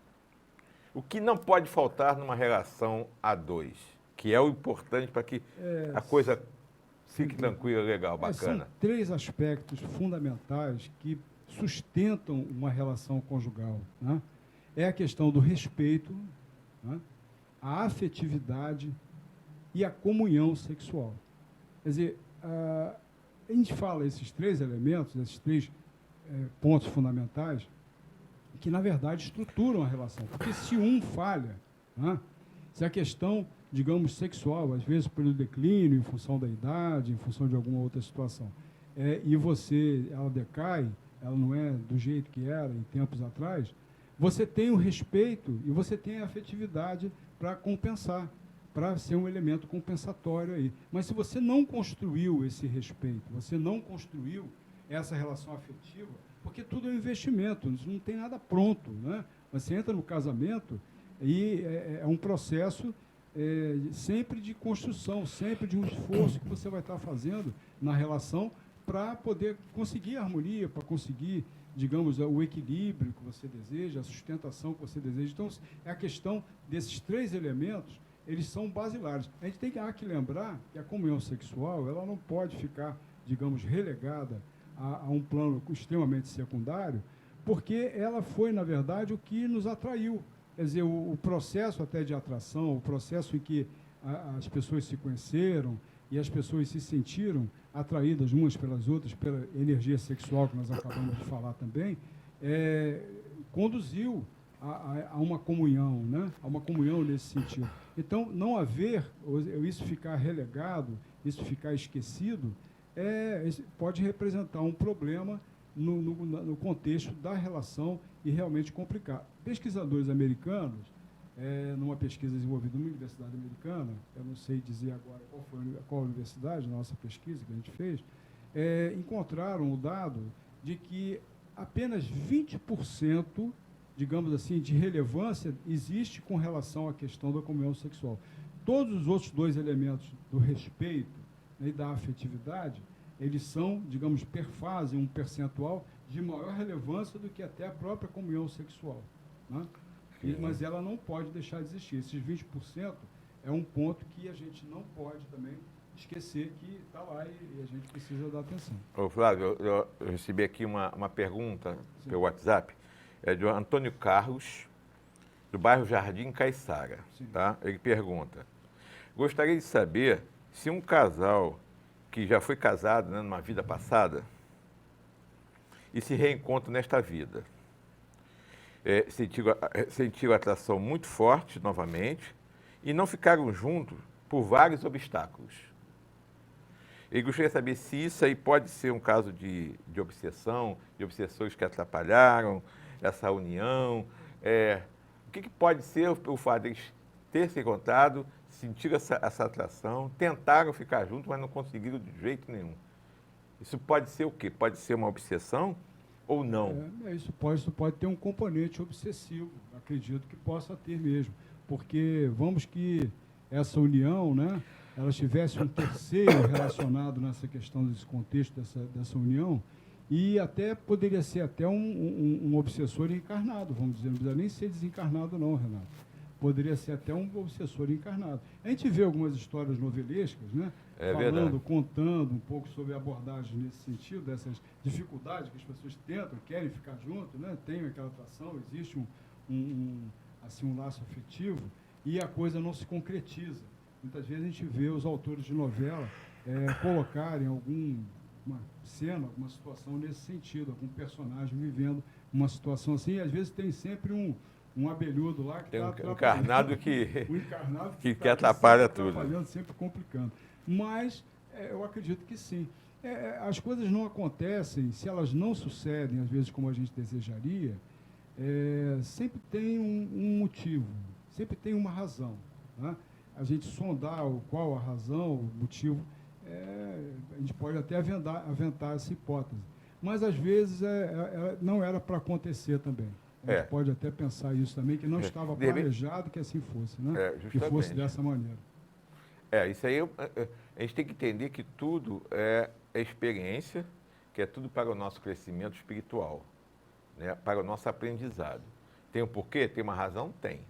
O que não pode faltar numa relação a dois? Que é o importante para que a coisa fique tranquila, legal, bacana. São 3 aspectos fundamentais que sustentam uma relação conjugal. Né? É a questão do respeito, né? A afetividade e a comunhão sexual. Quer dizer, a gente fala esses 3 elementos, esses 3 pontos fundamentais, que, na verdade, estruturam a relação. Porque se um falha, né? Se a questão, digamos, sexual, às vezes pelo declínio, em função da idade, em função de alguma outra situação, e ela decai, ela não é do jeito que era em tempos atrás, você tem o respeito e você tem a afetividade para compensar, para ser um elemento compensatório aí. Mas se você não construiu esse respeito, você não construiu essa relação afetiva, porque tudo é um investimento, não tem nada pronto, né? Você entra no casamento e é um processo sempre de construção, sempre de um esforço que você vai estar fazendo na relação para poder conseguir a harmonia, para conseguir, digamos, o equilíbrio que você deseja, a sustentação que você deseja. Então, é a questão desses 3 elementos, eles são basilares. A gente tem que lembrar que a comunhão sexual, ela não pode ficar, digamos, relegada a um plano extremamente secundário, porque ela foi, na verdade, o que nos atraiu. Quer dizer, o processo até de atração, o processo em que as pessoas se conheceram e as pessoas se sentiram atraídas umas pelas outras, pela energia sexual que nós acabamos de falar também, conduziu a uma comunhão, né? A uma comunhão nesse sentido. Então, não haver, isso ficar relegado, isso ficar esquecido, pode representar um problema no contexto da relação e realmente complicar. Pesquisadores americanos, numa pesquisa desenvolvida numa universidade americana, eu não sei dizer agora qual a universidade, na nossa pesquisa que a gente fez, encontraram o dado de que apenas 20%, digamos assim, de relevância existe com relação à questão da comunhão sexual. Todos os outros 2 elementos do respeito, né, e da afetividade, eles são, digamos, perfazem um percentual de maior relevância do que até a própria comunhão sexual. Né? Mas ela não pode deixar de existir. Esses 20% é um ponto que a gente não pode também esquecer que está lá e a gente precisa dar atenção. Ô, Flávio, eu recebi aqui uma pergunta pelo WhatsApp, é do Antônio Carlos, do bairro Jardim Caiçara. Tá? Ele pergunta, gostaria de saber se um casal que já foi casado, né, numa vida passada, e se reencontram nesta vida. Sentiram atração muito forte novamente e não ficaram juntos por vários obstáculos. Eu gostaria de saber se isso aí pode ser um caso de obsessão, de obsessores que atrapalharam essa união. O que pode ser o fato de eles terem se encontrado, sentiram essa atração, tentaram ficar juntos, mas não conseguiram de jeito nenhum. Isso pode ser o quê? Pode ser uma obsessão ou não? Isso pode ter um componente obsessivo, acredito que possa ter mesmo, porque vamos que essa união, né, ela tivesse um terceiro relacionado nessa questão desse contexto dessa união, e até poderia ser até um obsessor encarnado, vamos dizer, não precisa nem ser desencarnado não, Renato. Poderia ser até um obsessor encarnado. A gente vê algumas histórias novelescas, né? Contando um pouco sobre a abordagem nesse sentido, dessas dificuldades que as pessoas querem ficar junto, né? Tem aquela atração, existe um laço afetivo e a coisa não se concretiza. Muitas vezes a gente vê os autores de novela colocarem alguma cena, alguma situação nesse sentido, algum personagem vivendo uma situação assim, e às vezes tem sempre um abelhudo lá que tem está um encarnado que atrapalha tudo. Sempre complicando. Mas eu acredito que sim. As coisas não acontecem, se elas não sucedem, às vezes, como a gente desejaria, sempre tem um motivo, sempre tem uma razão. Né? A gente sondar qual a razão, o motivo, a gente pode até aventar essa hipótese. Mas, às vezes, não era para acontecer também. A gente pode até pensar isso também, que não estava planejado que assim fosse, né? Que fosse dessa maneira. Isso aí a gente tem que entender que tudo é experiência, que é tudo para o nosso crescimento espiritual, né? Para o nosso aprendizado. Tem um porquê? Tem uma razão? Tem.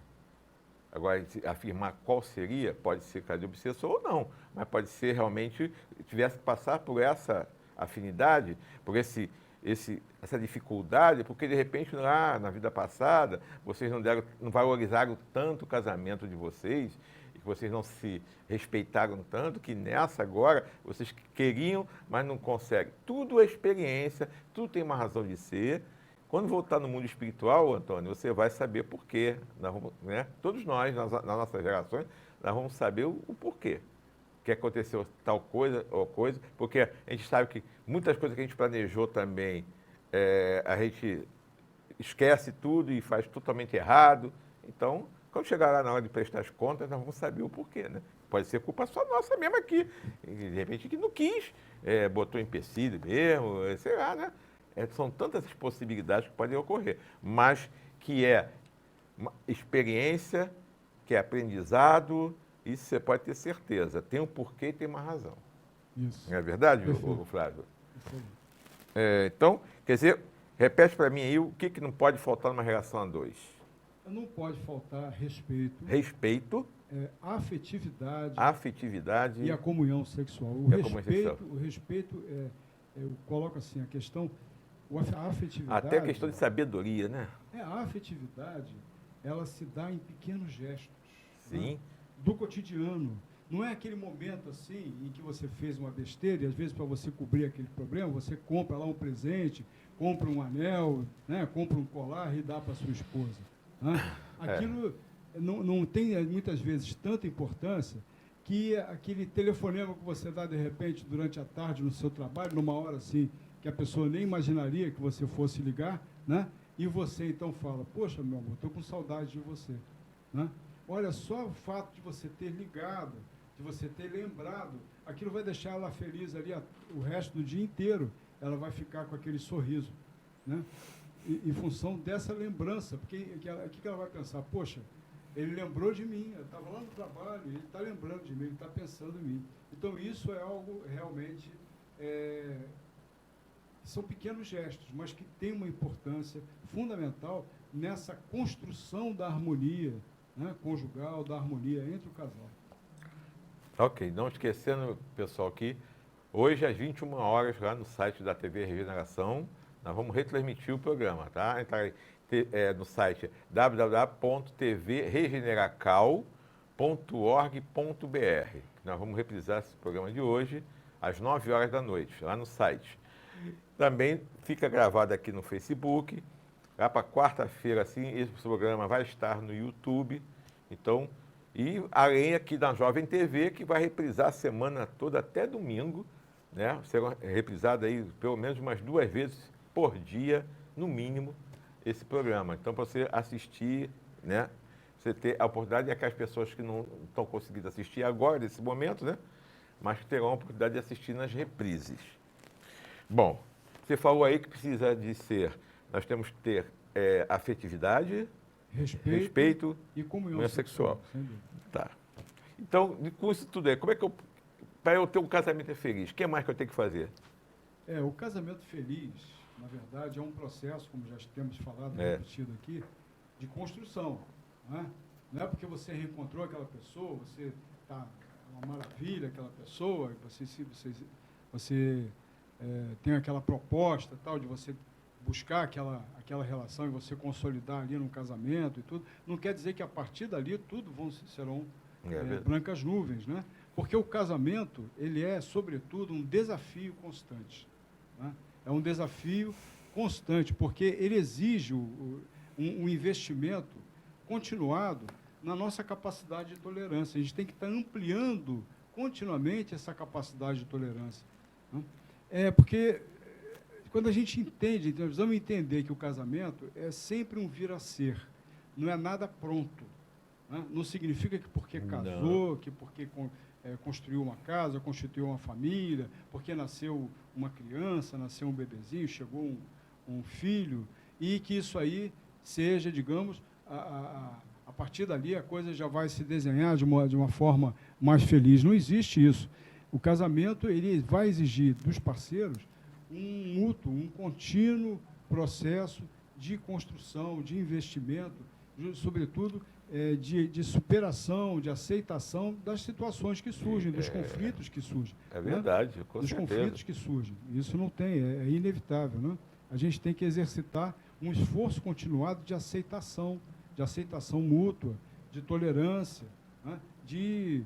Agora, afirmar qual seria, pode ser caso de obsessor ou não, mas pode ser realmente, tivesse que passar por essa afinidade, por essa dificuldade, porque de repente lá na vida passada vocês não valorizaram tanto o casamento de vocês, e que vocês não se respeitaram tanto, que nessa agora vocês queriam, mas não conseguem. Tudo é experiência, tudo tem uma razão de ser. Quando voltar no mundo espiritual, Antônio, você vai saber por quê. Né? Todos nós, nas nossas gerações, nós vamos saber o porquê. Que aconteceu tal coisa ou coisa, porque a gente sabe que muitas coisas que a gente planejou também, a gente esquece tudo e faz totalmente errado. Então, quando chegar lá na hora de prestar as contas, nós vamos saber o porquê, né? Pode ser culpa só nossa mesmo aqui. De repente que não quis, botou empecilho mesmo, sei lá, né? São tantas as possibilidades que podem ocorrer, mas que é uma experiência, que é aprendizado. Isso você pode ter certeza. Tem um porquê e tem uma razão. Isso. Não é verdade, Flávio? Isso aí. Então, quer dizer, repete para mim aí o que não pode faltar numa relação a dois. Não pode faltar respeito. Respeito. Afetividade. Afetividade. E a comunhão sexual. O respeito, eu coloco assim, a questão, a afetividade... Até a questão de sabedoria, né? A afetividade, ela se dá em pequenos gestos. Sim. Né? Do cotidiano. Não é aquele momento assim em que você fez uma besteira e às vezes para você cobrir aquele problema, você compra lá um presente, compra um anel, né, compra um colar e dá para sua esposa. Né? Aquilo não tem muitas vezes tanta importância que aquele telefonema que você dá de repente durante a tarde no seu trabalho, numa hora assim que a pessoa nem imaginaria que você fosse ligar, né? E você então fala, poxa, meu amor, estou com saudade de você. Né? Olha, só o fato de você ter ligado, de você ter lembrado, aquilo vai deixar ela feliz ali o resto do dia inteiro. Ela vai ficar com aquele sorriso, né? Em função dessa lembrança, porque o que ela vai pensar? Poxa, ele lembrou de mim, eu estava lá no trabalho, ele está lembrando de mim, ele está pensando em mim. Então, isso é algo realmente... são pequenos gestos, mas que têm uma importância fundamental nessa construção da harmonia, né, conjugal, da harmonia entre o casal. Ok, não esquecendo, pessoal, que hoje às 21 horas, lá no site da TV Regeneração, nós vamos retransmitir o programa, tá? Entrar no site www.tvregeneracal.org.br. Nós vamos reprisar esse programa de hoje às 9 horas da noite, lá no site. Também fica gravado aqui no Facebook. Lá para quarta-feira, assim, esse programa vai estar no YouTube. Então, e além aqui da Jovem TV, que vai reprisar a semana toda até domingo, né? Será reprisado aí pelo menos umas 2 vezes por dia, no mínimo, esse programa. Então, para você assistir, né? Você ter a oportunidade, e aquelas pessoas que não estão conseguindo assistir agora, nesse momento, né? Mas que terão a oportunidade de assistir nas reprises. Bom, você falou aí que precisa de ser, nós temos que ter afetividade, respeito e comunhão sexual. sem dúvida. Tá. Então, com isso tudo aí, como é que para eu ter um casamento feliz, o que mais que eu tenho que fazer? O casamento feliz, na verdade, é um processo, como já temos falado, repetido aqui, de construção. Né? Não é porque você reencontrou aquela pessoa, você está uma maravilha aquela pessoa, você tem aquela proposta tal de você buscar aquela relação e você consolidar ali no casamento e tudo, não quer dizer que a partir dali tudo serão brancas nuvens, né? Porque o casamento, ele é, sobretudo, um desafio constante. Né? É um desafio constante, porque ele exige um investimento continuado na nossa capacidade de tolerância. A gente tem que estar ampliando continuamente essa capacidade de tolerância. Né? Porque quando a gente entende, nós precisamos entender que o casamento é sempre um vir a ser, não é nada pronto. Né? Não significa que porque casou, que porque construiu uma casa, constituiu uma família, porque nasceu uma criança, nasceu um bebezinho, chegou um filho, e que isso aí seja, digamos, a partir dali a coisa já vai se desenhar de uma forma mais feliz. Não existe isso. O casamento, ele vai exigir dos parceiros um mútuo, um contínuo processo de construção, de investimento, sobretudo de superação, de aceitação das situações que surgem, dos conflitos que surgem. É verdade, né? Com dos certeza. Conflitos que surgem. Isso não tem, é inevitável. Né? A gente tem que exercitar um esforço continuado de aceitação mútua, de tolerância, né? De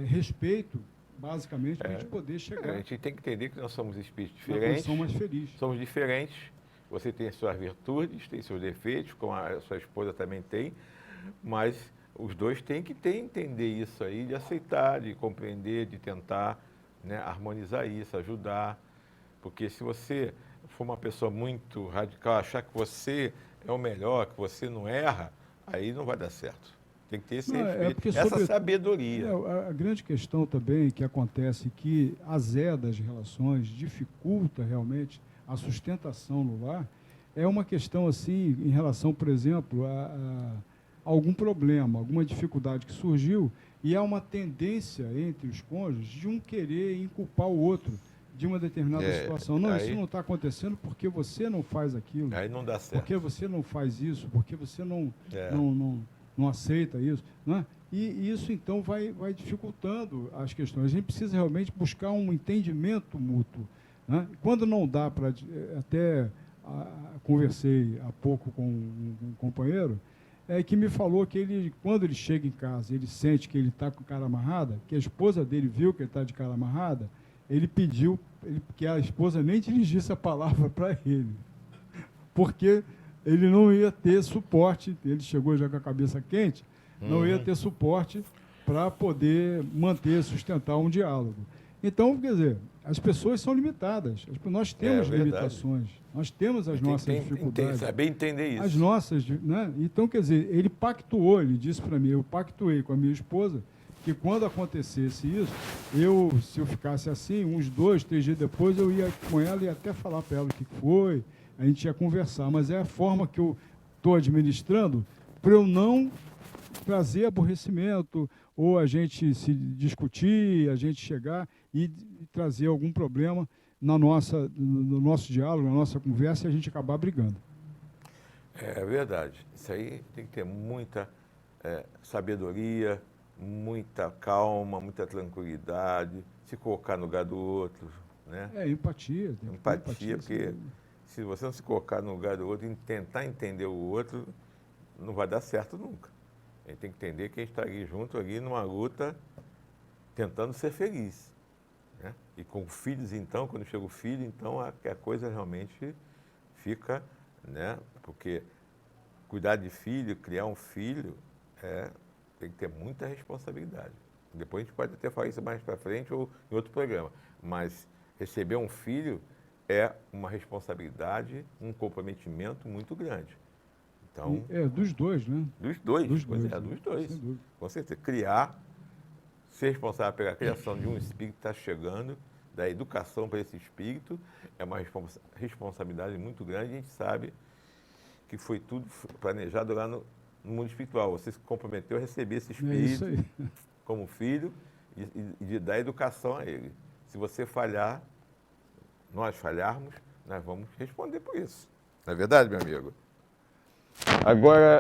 respeito, basicamente, para a gente poder chegar a gente tem que entender que nós somos espíritos na diferentes. condição mais feliz. Somos diferentes. Você tem suas virtudes, tem seus defeitos, como a sua esposa também tem, mas os dois têm que entender isso aí, de aceitar, de compreender, de tentar, né, harmonizar isso, ajudar. Porque se você for uma pessoa muito radical, achar que você é o melhor, que você não erra, aí não vai dar certo. Tem que ter esse respeito, essa sabedoria. A grande questão também que acontece que azeda as relações, dificulta realmente a sustentação no lar, é uma questão assim, em relação, por exemplo, a algum problema, alguma dificuldade que surgiu, e há uma tendência entre os cônjuges de um querer inculpar o outro de uma determinada situação. Não, isso não está acontecendo porque você não faz aquilo. Aí não dá certo. Porque você não faz isso, porque você não aceita isso. Né? E isso, então, vai dificultando as questões. A gente precisa realmente buscar um entendimento mútuo. Né? Quando não dá para... Até conversei há pouco com um companheiro que me falou que quando ele chega em casa, ele sente que ele está com a cara amarrada, que a esposa dele viu que ele está de cara amarrada, ele pediu que a esposa nem dirigisse a palavra para ele, porque ele não ia ter suporte, ele chegou já com a cabeça quente, não ia ter suporte para poder sustentar um diálogo. Então, quer dizer, as pessoas são limitadas, nós temos limitações, nós temos as nossas dificuldades. Saber entender isso. As nossas, né? Então, quer dizer, ele disse para mim, eu pactuei com a minha esposa, que quando acontecesse isso, se eu ficasse assim, uns 2, 3 dias depois, eu ia com ela e até falar para ela o que foi, a gente ia conversar, mas é a forma que eu estou administrando para eu não trazer aborrecimento, ou a gente se discutir, a gente chegar e trazer algum problema no nosso diálogo, na nossa conversa, e a gente acabar brigando. É verdade. Isso aí tem que ter muita sabedoria, muita calma, muita tranquilidade, se colocar no lugar do outro, né? Empatia. Empatia, porque se você não se colocar no lugar do outro e tentar entender o outro, não vai dar certo nunca. A gente tem que entender que a gente está ali junto, ali numa luta, tentando ser feliz. né? E com filhos, então, quando chega o filho, então a coisa realmente fica, né? Porque cuidar de filho, criar um filho, tem que ter muita responsabilidade. Depois a gente pode até falar isso mais para frente ou em outro programa. Mas receber um filho é uma responsabilidade, um comprometimento muito grande. Então, Dos dois, né? dos dois, Dos pois dois, é, né? dos dois. Sem dúvida. Com certeza. Criar, ser responsável pela criação de um espírito que está chegando, da educação para esse espírito, é uma responsabilidade muito grande. A gente sabe que foi tudo planejado lá no mundo espiritual. Você se comprometeu a receber esse É isso espírito aí. como filho e de dar educação a ele. Se você falhar, nós falharmos, nós vamos responder por isso. Não é verdade, meu amigo? Agora,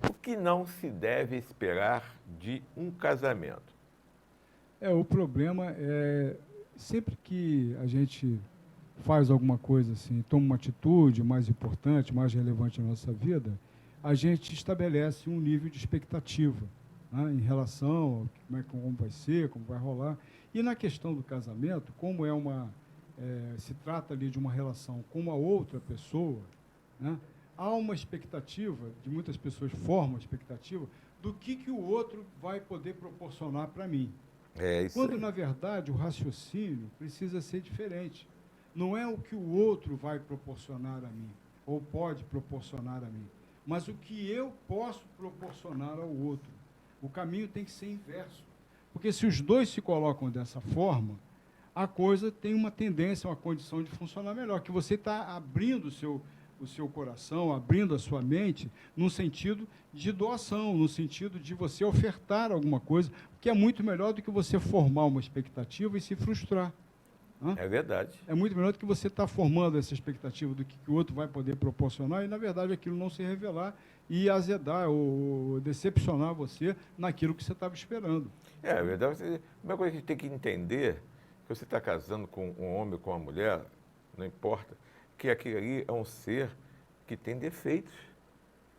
o que não se deve esperar de um casamento? O problema é sempre que a gente faz alguma coisa assim, toma uma atitude mais importante, mais relevante na nossa vida, a gente estabelece um nível de expectativa, né, em relação a como vai ser, como vai rolar. E na questão do casamento, como se trata ali de uma relação com uma outra pessoa, né, há uma expectativa, de muitas pessoas formam uma expectativa, do que o outro vai poder proporcionar para mim. Quando, na verdade, o raciocínio precisa ser diferente. Não é o que o outro vai proporcionar a mim, ou pode proporcionar a mim, mas o que eu posso proporcionar ao outro. O caminho tem que ser inverso. Porque se os dois se colocam dessa forma, a coisa tem uma tendência, uma condição de funcionar melhor, que você está abrindo o seu coração, abrindo a sua mente, no sentido de doação, no sentido de você ofertar alguma coisa, que é muito melhor do que você formar uma expectativa e se frustrar. É verdade. É muito melhor do que você estar formando essa expectativa do que o outro vai poder proporcionar e, na verdade, aquilo não se revelar e azedar ou decepcionar você naquilo que você estava esperando. É verdade. A primeira coisa que a gente tem que entender, que você está casando com um homem ou com uma mulher, não importa, que aquele ali é um ser que tem defeitos,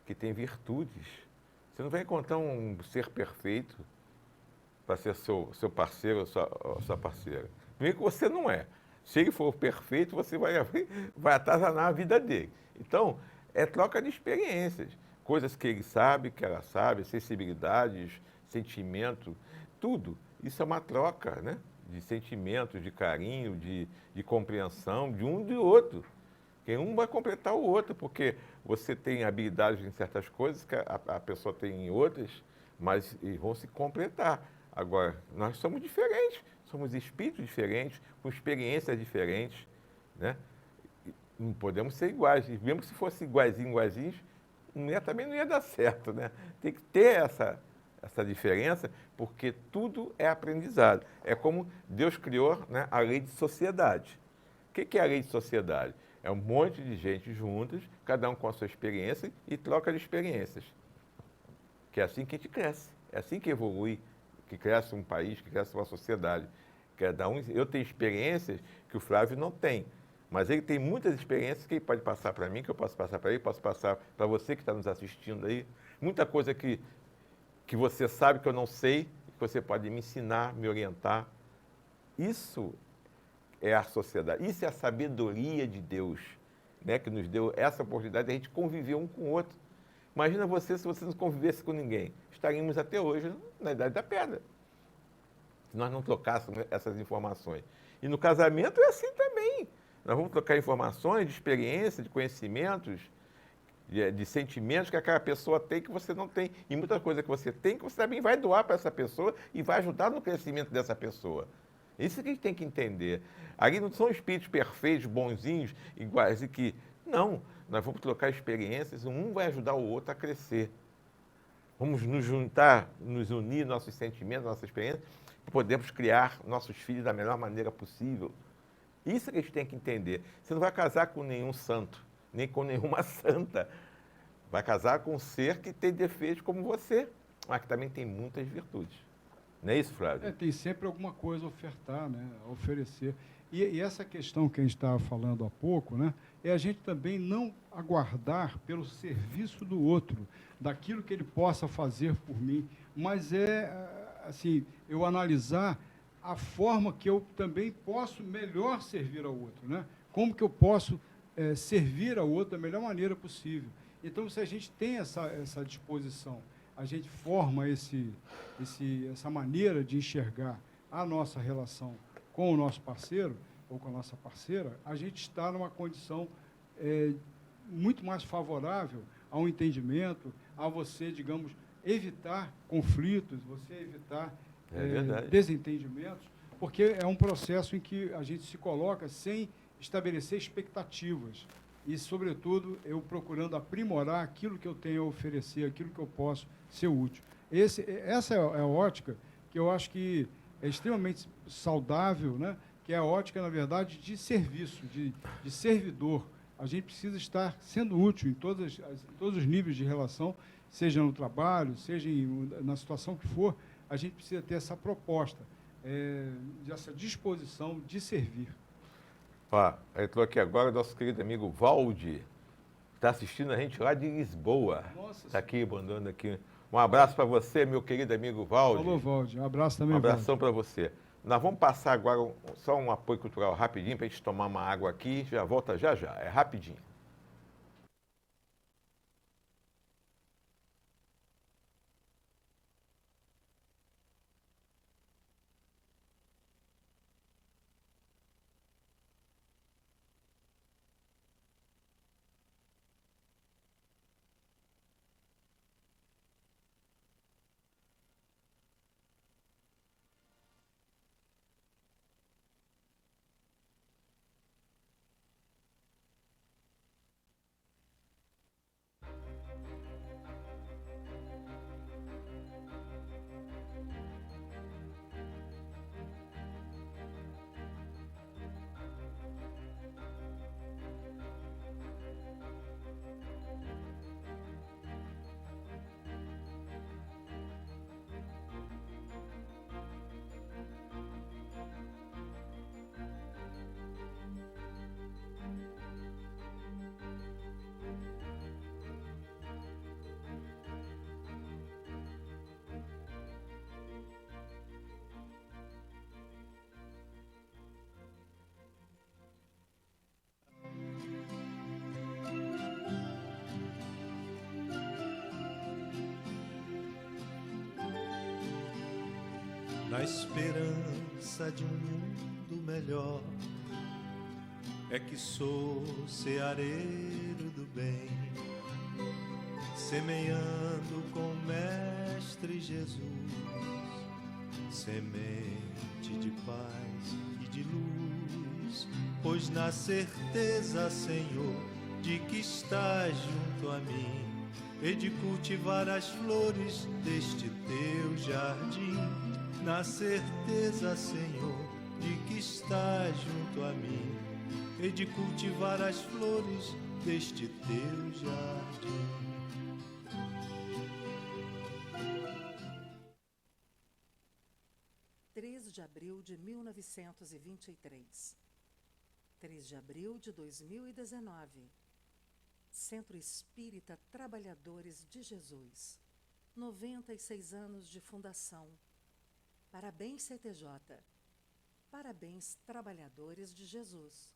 que tem virtudes. Você não vai encontrar um ser perfeito para ser seu parceiro ou sua parceira. Primeiro que você não é. Se ele for perfeito, você vai atazanar a vida dele. Então, é troca de experiências. Coisas que ele sabe, que ela sabe, sensibilidades, sentimento, tudo. Isso é uma troca, né? De sentimentos, de carinho, de compreensão de um e do outro. Que um vai completar o outro, porque você tem habilidades em certas coisas que a pessoa tem em outras, mas vão se completar. Agora, nós somos diferentes, somos espíritos diferentes, com experiências diferentes, né? Não podemos ser iguais. E mesmo que se fosse iguaizinhos, também não ia dar certo, né? Tem que ter essa diferença, porque tudo é aprendizado. É como Deus criou, né, a lei de sociedade. O que é a lei de sociedade? É um monte de gente juntas, cada um com a sua experiência e troca de experiências. Que é assim que a gente cresce, é assim que evolui, que cresce um país, que cresce uma sociedade. Eu tenho experiências que o Flávio não tem, mas ele tem muitas experiências que ele pode passar para mim, que eu posso passar para ele, posso passar para você que está nos assistindo aí. Muita coisa que você sabe que eu não sei, que você pode me ensinar, me orientar. Isso é a sociedade, isso é a sabedoria de Deus, né, que nos deu essa oportunidade de a gente conviver um com o outro. Imagina você se você não convivesse com ninguém. Estaríamos até hoje na Idade da Pedra, se nós não trocássemos essas informações. E no casamento é assim também. Nós vamos trocar informações de experiência, de conhecimentos, de sentimentos que aquela pessoa tem que você não tem. E muita coisa que você tem que você também vai doar para essa pessoa e vai ajudar no crescimento dessa pessoa. Isso que a gente tem que entender. Ali não são espíritos perfeitos, bonzinhos, iguais, e que... Não, nós vamos trocar experiências, um vai ajudar o outro a crescer. Vamos nos juntar, nos unir, nossos sentimentos, nossas experiências, e podemos criar nossos filhos da melhor maneira possível. Isso que a gente tem que entender. Você não vai casar com nenhum santo, nem com nenhuma santa. Vai casar com um ser que tem defeitos como você, mas que também tem muitas virtudes. Não é isso, Flávio? Tem sempre alguma coisa a ofertar, né, a oferecer. E essa questão que a gente estava falando há pouco, né, é a gente também não aguardar pelo serviço do outro, daquilo que ele possa fazer por mim, mas assim, eu analisar a forma que eu também posso melhor servir ao outro, né? Como que eu posso servir ao outro da melhor maneira possível. Então, se a gente tem essa disposição, a gente forma essa maneira de enxergar a nossa relação com o nosso parceiro ou com a nossa parceira, a gente está numa condição muito mais favorável ao entendimento, a você, digamos, evitar conflitos, você evitar desentendimentos, porque é um processo em que a gente se coloca sem estabelecer expectativas e, sobretudo, eu procurando aprimorar aquilo que eu tenho a oferecer, aquilo que eu posso ser útil. Essa é a ótica que eu acho que é extremamente saudável, né? Que é a ótica, na verdade, de serviço, de servidor. A gente precisa estar sendo útil em todos os níveis de relação, seja no trabalho, seja na situação que for, a gente precisa ter essa proposta, essa disposição de servir. Ó, entrou aqui agora o nosso querido amigo Valde, está assistindo a gente lá de Lisboa. Está aqui, mandando aqui. Um abraço para você, meu querido amigo Valde. Alô, Valde. Um abraço também, Um abração para você. Nós vamos passar agora só um apoio cultural rapidinho para a gente tomar uma água aqui. Já volta já. É rapidinho. Na esperança de um mundo melhor, é que sou ceareiro do bem, semeando com o Mestre Jesus, semente de paz e de luz, pois na certeza, Senhor, de que estás junto a mim, e de cultivar as flores deste teu jardim. Na certeza, Senhor, de que estás junto a mim, e de cultivar as flores deste teu jardim. De abril de 1923. 3 de abril de 2019. Centro Espírita Trabalhadores de Jesus. 96 anos de fundação. Parabéns, CTJ. Parabéns, trabalhadores de Jesus.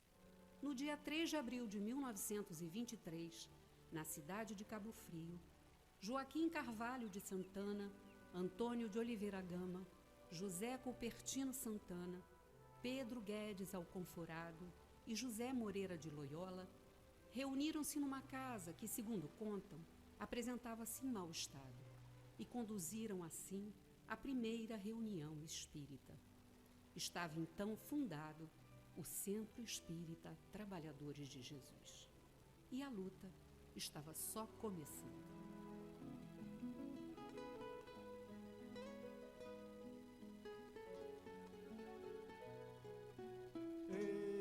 No dia 3 de abril de 1923, na cidade de Cabo Frio, Joaquim Carvalho de Santana, Antônio de Oliveira Gama, José Cupertino Santana, Pedro Guedes Alconforado e José Moreira de Loyola reuniram-se numa casa que, segundo contam, apresentava-se em mau estado e conduziram, assim, a primeira reunião espírita. Estava então fundado o Centro Espírita Trabalhadores de Jesus. E a luta estava só começando.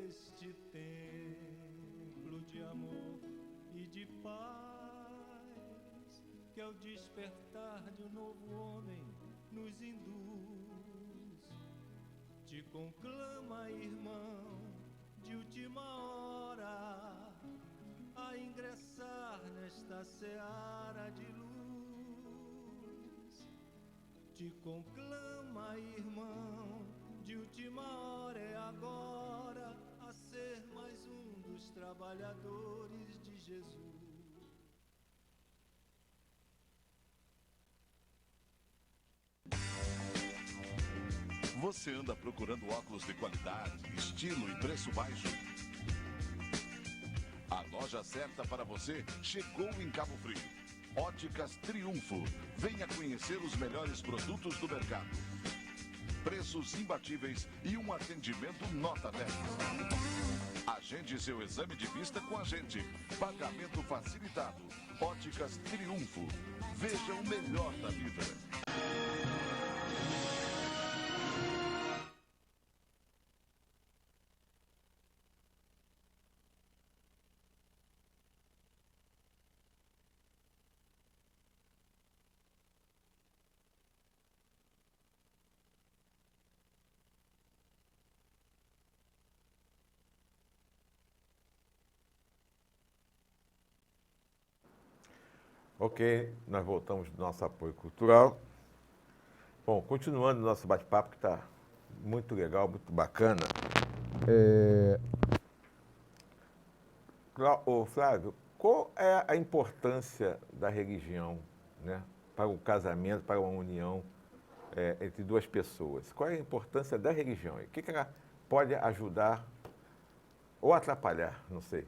Este templo de amor e de paz, que ao despertar de um novo homem nos induz, te conclama, irmão, de última hora, a ingressar nesta seara de luz. Te conclama, irmão, de de última hora é agora, a ser mais um dos trabalhadores de Jesus. Você anda procurando óculos de qualidade, estilo e preço baixo? A loja certa para você chegou em Cabo Frio. Óticas Triunfo. Venha conhecer os melhores produtos do mercado. Preços imbatíveis e um atendimento nota 10. Agende seu exame de vista com a gente. Pagamento facilitado. Óticas Triunfo. Veja o melhor da vida. Ok, nós voltamos do nosso apoio cultural. Bom, continuando o nosso bate-papo, que está muito legal, muito bacana. Ô, Flávio, qual é a importância da religião, né, para o casamento, para uma união entre duas pessoas? Qual é a importância da religião? O que ela pode ajudar ou atrapalhar? Não sei.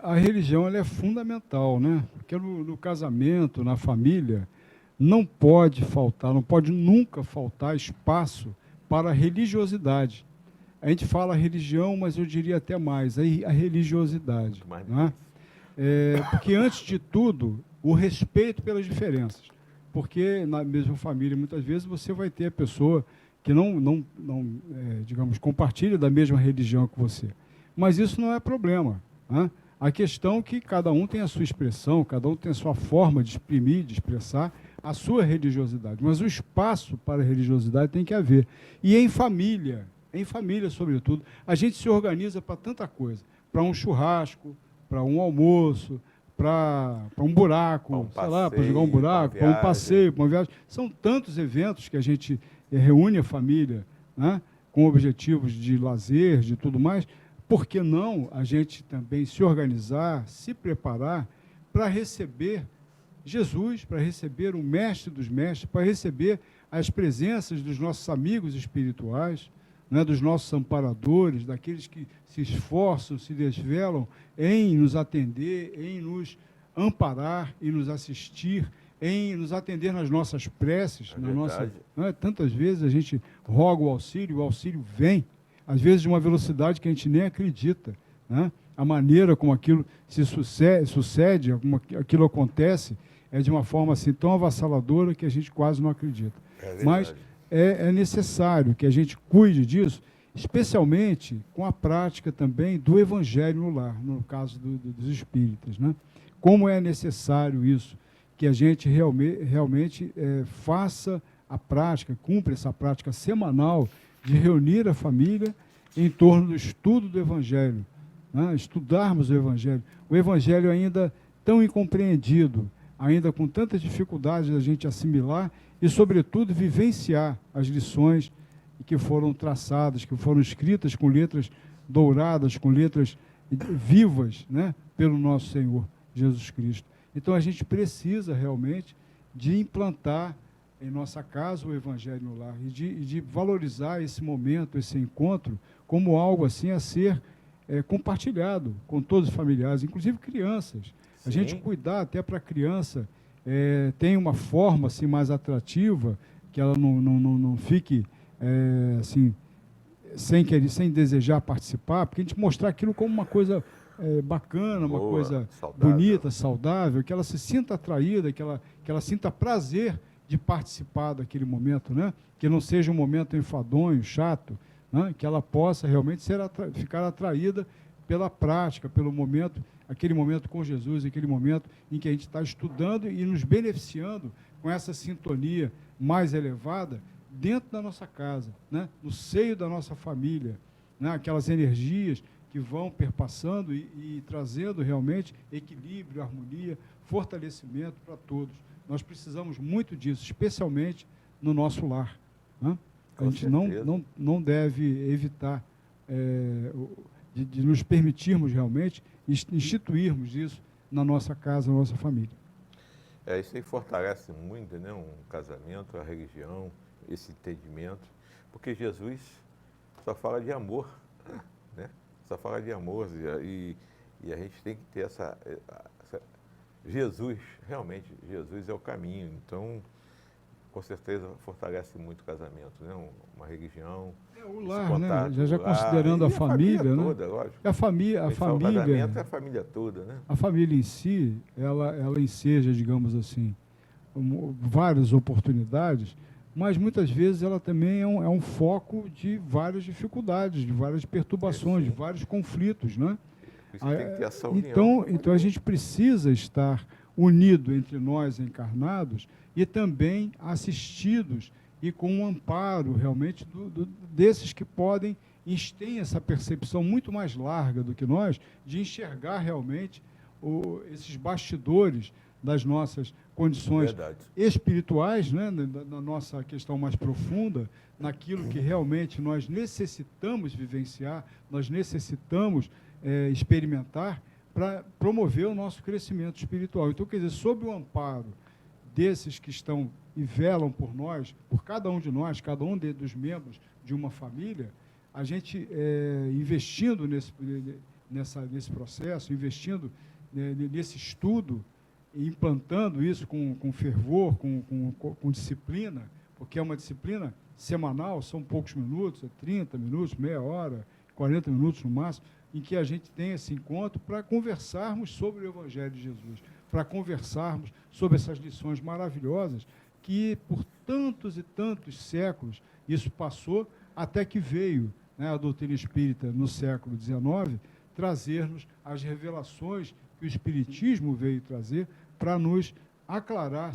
A religião ela é fundamental, né? Porque no casamento, na família, não pode faltar, não pode nunca faltar espaço para a religiosidade. A gente fala religião, mas eu diria até mais, a religiosidade. Né? Porque, antes de tudo, o respeito pelas diferenças. Porque na mesma família, muitas vezes, você vai ter a pessoa que digamos, compartilha da mesma religião que você. Mas isso não é problema. Né? A questão é que cada um tem a sua expressão, cada um tem a sua forma de exprimir, de expressar a sua religiosidade. Mas o espaço para a religiosidade tem que haver. E em família, sobretudo, a gente se organiza para tanta coisa. Para um churrasco, para um almoço, para um buraco, sei lá, para jogar um buraco, para um passeio, para uma viagem. São tantos eventos que a gente reúne a família, né, com objetivos de lazer, de tudo mais. Por que não a gente também se organizar, se preparar para receber Jesus, para receber o mestre dos mestres, para receber as presenças dos nossos amigos espirituais, né, dos nossos amparadores, daqueles que se esforçam, se desvelam em nos atender, em nos amparar e nos assistir, em nos atender nas nossas preces. Tantas vezes a gente roga o auxílio vem, às vezes de uma velocidade que a gente nem acredita. Né? A maneira como aquilo se sucede, como aquilo acontece, é de uma forma assim tão avassaladora que a gente quase não acredita. Mas é necessário que a gente cuide disso, especialmente com a prática também do Evangelho no lar, no caso dos espíritas. Né? Como é necessário isso, que a gente realmente faça a prática, cumpra essa prática semanal de reunir a família em torno do estudo do Evangelho, né? Estudarmos o Evangelho. O Evangelho ainda tão incompreendido, ainda com tantas dificuldades da gente assimilar e, sobretudo, vivenciar as lições que foram traçadas, que foram escritas com letras douradas, com letras vivas, né? Pelo nosso Senhor Jesus Cristo. Então, a gente precisa realmente de implantar em nossa casa o Evangelho no lar e de valorizar esse momento, esse encontro, como algo assim a ser compartilhado com todos os familiares, inclusive crianças. Sim. A gente cuidar até para a criança tem uma forma assim mais atrativa, que ela não fique assim sem desejar participar, porque a gente mostrar aquilo como uma coisa bacana, uma coisa saudável, bonita, saudável, que ela se sinta atraída, que ela sinta prazer de participar daquele momento, né? Que não seja um momento enfadonho, chato, né? Que ela possa realmente ficar atraída pela prática, pelo momento, aquele momento com Jesus, aquele momento em que a gente está estudando e nos beneficiando com essa sintonia mais elevada dentro da nossa casa, né? No seio da nossa família, né? Aquelas energias que vão perpassando e trazendo realmente equilíbrio, harmonia, fortalecimento para todos. Nós precisamos muito disso, especialmente no nosso lar. Né? A gente não deve evitar de nos permitirmos realmente instituirmos isso na nossa casa, na nossa família. Isso aí fortalece muito, né, um casamento, a religião, esse entendimento, porque Jesus só fala de amor, né? Só fala de amor e a gente tem que ter Jesus, realmente, Jesus é o caminho, então, com certeza, fortalece muito o casamento, né? Uma religião, o lar, contato, né? Já considerando a família, né? Toda, lógico. A família, o casamento é a família toda, né? A família em si, ela enseja, digamos assim, várias oportunidades, mas muitas vezes ela também é um foco de várias dificuldades, de várias perturbações, de vários conflitos, né? Por isso tem que ter essa união. Então a gente precisa estar unido entre nós encarnados e também assistidos e com um amparo realmente desses que têm essa percepção muito mais larga do que nós, de enxergar realmente esses bastidores das nossas condições espirituais, né, na nossa questão mais profunda, naquilo que realmente nós necessitamos vivenciar, nós necessitamos experimentar para promover o nosso crescimento espiritual. Então, quer dizer, sob o amparo desses que estão e velam por nós, por cada um de nós, cada um dos membros de uma família, a gente investindo nesse processo, investindo nesse estudo, implantando isso com fervor, com disciplina, porque é uma disciplina semanal, são poucos minutos, 30 minutos, meia hora, 40 minutos no máximo, em que a gente tem esse encontro para conversarmos sobre o Evangelho de Jesus, para conversarmos sobre essas lições maravilhosas que por tantos e tantos séculos isso passou, até que veio, né, a doutrina espírita no século XIX trazer-nos as revelações que o Espiritismo veio trazer para nos aclarar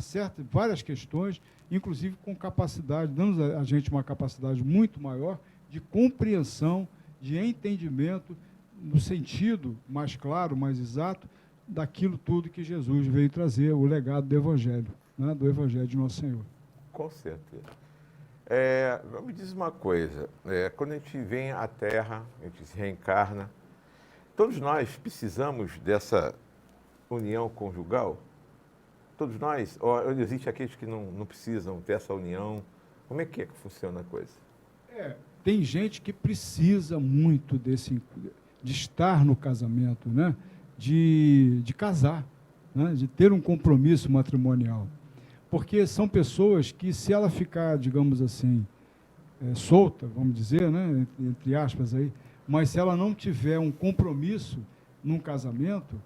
várias questões, inclusive com capacidade, dando a gente uma capacidade muito maior de compreensão, de entendimento, no sentido mais claro, mais exato, daquilo tudo que Jesus veio trazer, o legado do Evangelho, né, do Evangelho de Nosso Senhor. Com certeza. Me diz uma coisa, quando a gente vem à Terra, a gente se reencarna, todos nós precisamos dessa união conjugal? Todos nós? Ou existem aqueles que não precisam ter essa união? Como é que funciona a coisa? Tem gente que precisa muito de estar no casamento, né? De casar, né? De ter um compromisso matrimonial. Porque são pessoas que, se ela ficar, digamos assim, solta, vamos dizer, né? Entre aspas aí, mas se ela não tiver um compromisso num casamento,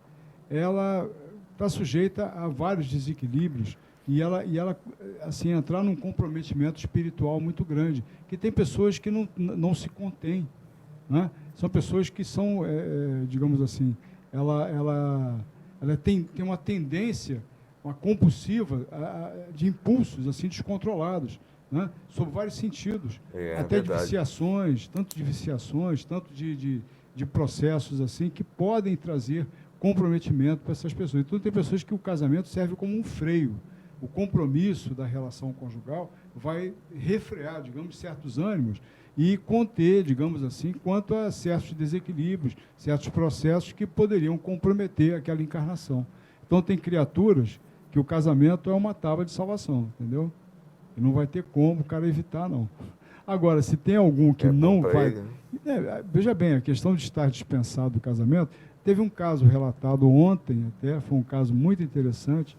ela está sujeita a vários desequilíbrios e ela assim, entrar num comprometimento espiritual muito grande, que tem pessoas que não se contêm, né? São pessoas que são, digamos assim, ela tem uma tendência, uma compulsiva de impulsos assim descontrolados, né? Sob vários sentidos, até de viciações, tanto de processos assim que podem trazer comprometimento para essas pessoas. Então, tem pessoas que o casamento serve como um freio. O compromisso da relação conjugal vai refrear, digamos, certos ânimos e conter, digamos assim, quanto a certos desequilíbrios, certos processos que poderiam comprometer aquela encarnação. Então, tem criaturas que o casamento é uma tábua de salvação, entendeu? E não vai ter como o cara evitar, não. Agora, se tem algum que não vai... veja bem, a questão de estar dispensado do casamento, teve um caso relatado ontem, até, foi um caso muito interessante,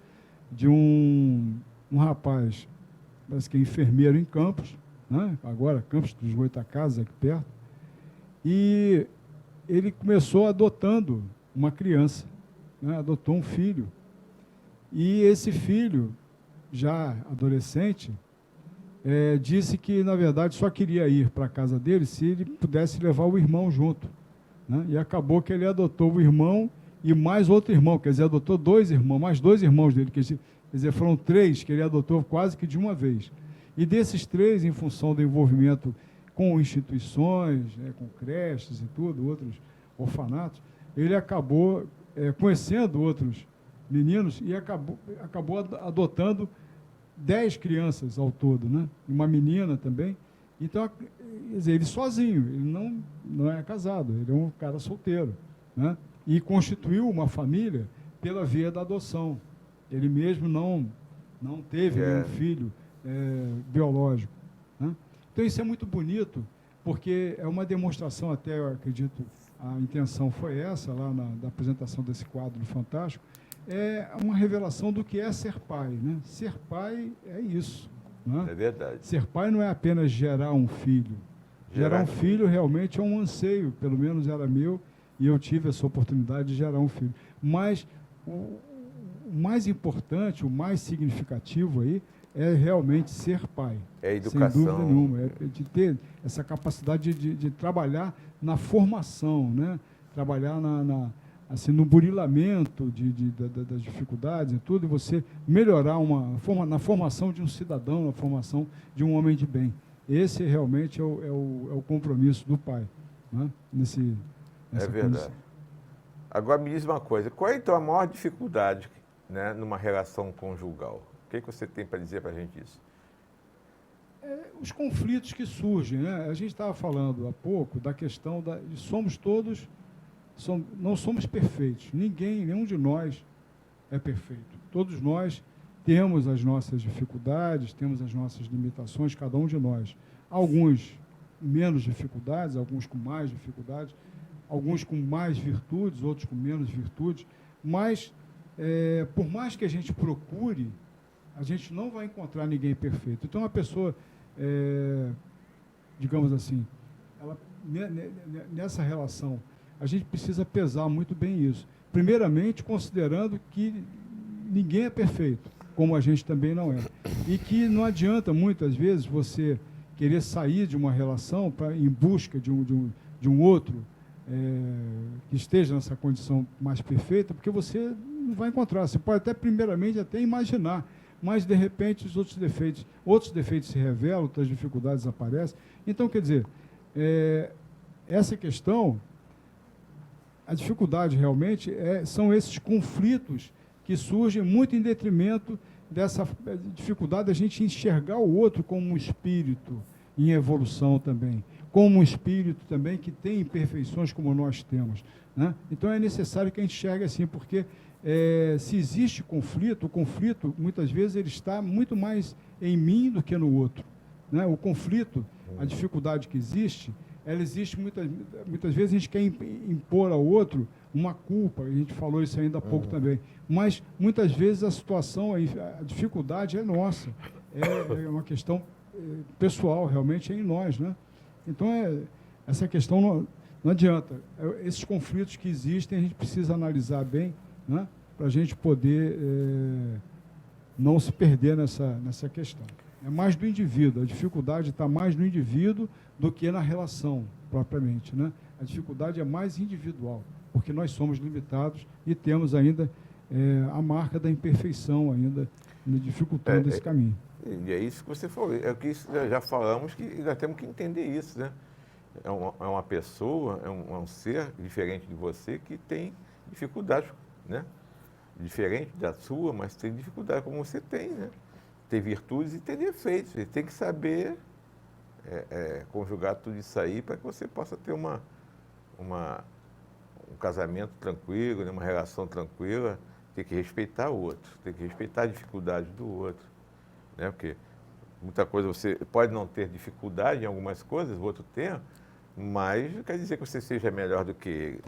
de um rapaz, parece que é enfermeiro em Campos, né? Agora, Campos dos Goitacazes, aqui perto, e ele começou adotando uma criança, né? Adotou um filho, e esse filho, já adolescente, disse que, na verdade, só queria ir para a casa dele se ele pudesse levar o irmão junto, né? E acabou que ele adotou o irmão e mais outro irmão, quer dizer, adotou mais dois irmãos dele, quer dizer, foram 3 que ele adotou quase que de uma vez. E desses 3, em função do envolvimento com instituições, né, com creches e tudo, outros orfanatos, ele acabou conhecendo outros meninos e acabou adotando 10 crianças ao todo, né? Uma menina também, Então, quer dizer, ele sozinho, ele não é casado, ele é um cara solteiro, né? E constituiu uma família pela via da adoção. Ele mesmo não teve nenhum filho biológico, né? Então, isso é muito bonito, porque é uma demonstração, até eu acredito, a intenção foi essa, lá da apresentação desse quadro fantástico, é uma revelação do que é ser pai, né? Ser pai é isso, né? É verdade. Ser pai não é apenas gerar um filho. Gerar um filho realmente é um anseio, pelo menos era meu, e eu tive essa oportunidade de gerar um filho. Mas o mais importante, o mais significativo aí, é realmente ser pai. É a educação. Sem dúvida nenhuma. É de ter essa capacidade de trabalhar na formação, né? Trabalhar assim, no burilamento das dificuldades e tudo, e você melhorar na formação de um cidadão, na formação de um homem de bem. Esse realmente é o compromisso do pai, né? Nessa verdade. condição. Agora me diz uma coisa, qual é então a maior dificuldade, né, numa relação conjugal? O que você tem para dizer para a gente isso? Os conflitos que surgem, né? A gente estava falando há pouco da questão de não somos perfeitos. Nenhum de nós é perfeito. Todos nós temos as nossas dificuldades, temos as nossas limitações, cada um de nós. Alguns menos dificuldades, alguns com mais dificuldades, alguns com mais virtudes, outros com menos virtudes, mas por mais que a gente procure, a gente não vai encontrar ninguém perfeito. Então, uma pessoa, digamos assim, nessa relação, a gente precisa pesar muito bem isso. Primeiramente, considerando que ninguém é perfeito, como a gente também não é. E que não adianta, muitas vezes, você querer sair de uma relação em busca de um outro que esteja nessa condição mais perfeita, porque você não vai encontrar. Você pode até, primeiramente, até imaginar, mas, de repente, os outros defeitos se revelam, outras dificuldades aparecem. Então, quer dizer, essa questão, a dificuldade realmente são esses conflitos que surgem muito em detrimento dessa dificuldade de a gente enxergar o outro como um espírito em evolução também, como um espírito também que tem imperfeições como nós temos, né? Então é necessário que a gente enxergue assim, porque se existe conflito, o conflito muitas vezes ele está muito mais em mim do que no outro, né? O conflito, a dificuldade que existe, ela existe muitas vezes a gente quer impor ao outro uma culpa, a gente falou isso ainda há pouco também, mas muitas vezes a situação, a dificuldade é nossa, é uma questão pessoal, realmente é em nós, né? Então, essa questão não adianta. Esses conflitos que existem, a gente precisa analisar bem, né? Para a gente poder não se perder nessa questão. É mais do indivíduo, a dificuldade está mais no indivíduo do que na relação, propriamente, né? A dificuldade é mais individual, porque nós somos limitados e temos ainda a marca da imperfeição ainda, dificultando esse caminho. E é isso que você falou, é o que já falamos, que nós temos que entender isso, né? É uma pessoa, é um ser diferente de você que tem dificuldade, né? Diferente da sua, mas tem dificuldade como você tem, né? Tem virtudes e tem defeitos. Você tem que saber conjugar tudo isso aí para que você possa ter um casamento tranquilo, né? Uma relação tranquila. Tem que respeitar o outro, tem que respeitar a dificuldade do outro, né? Porque muita coisa você pode não ter dificuldade em algumas coisas, o outro tem, mas não quer dizer que você seja melhor do que ele,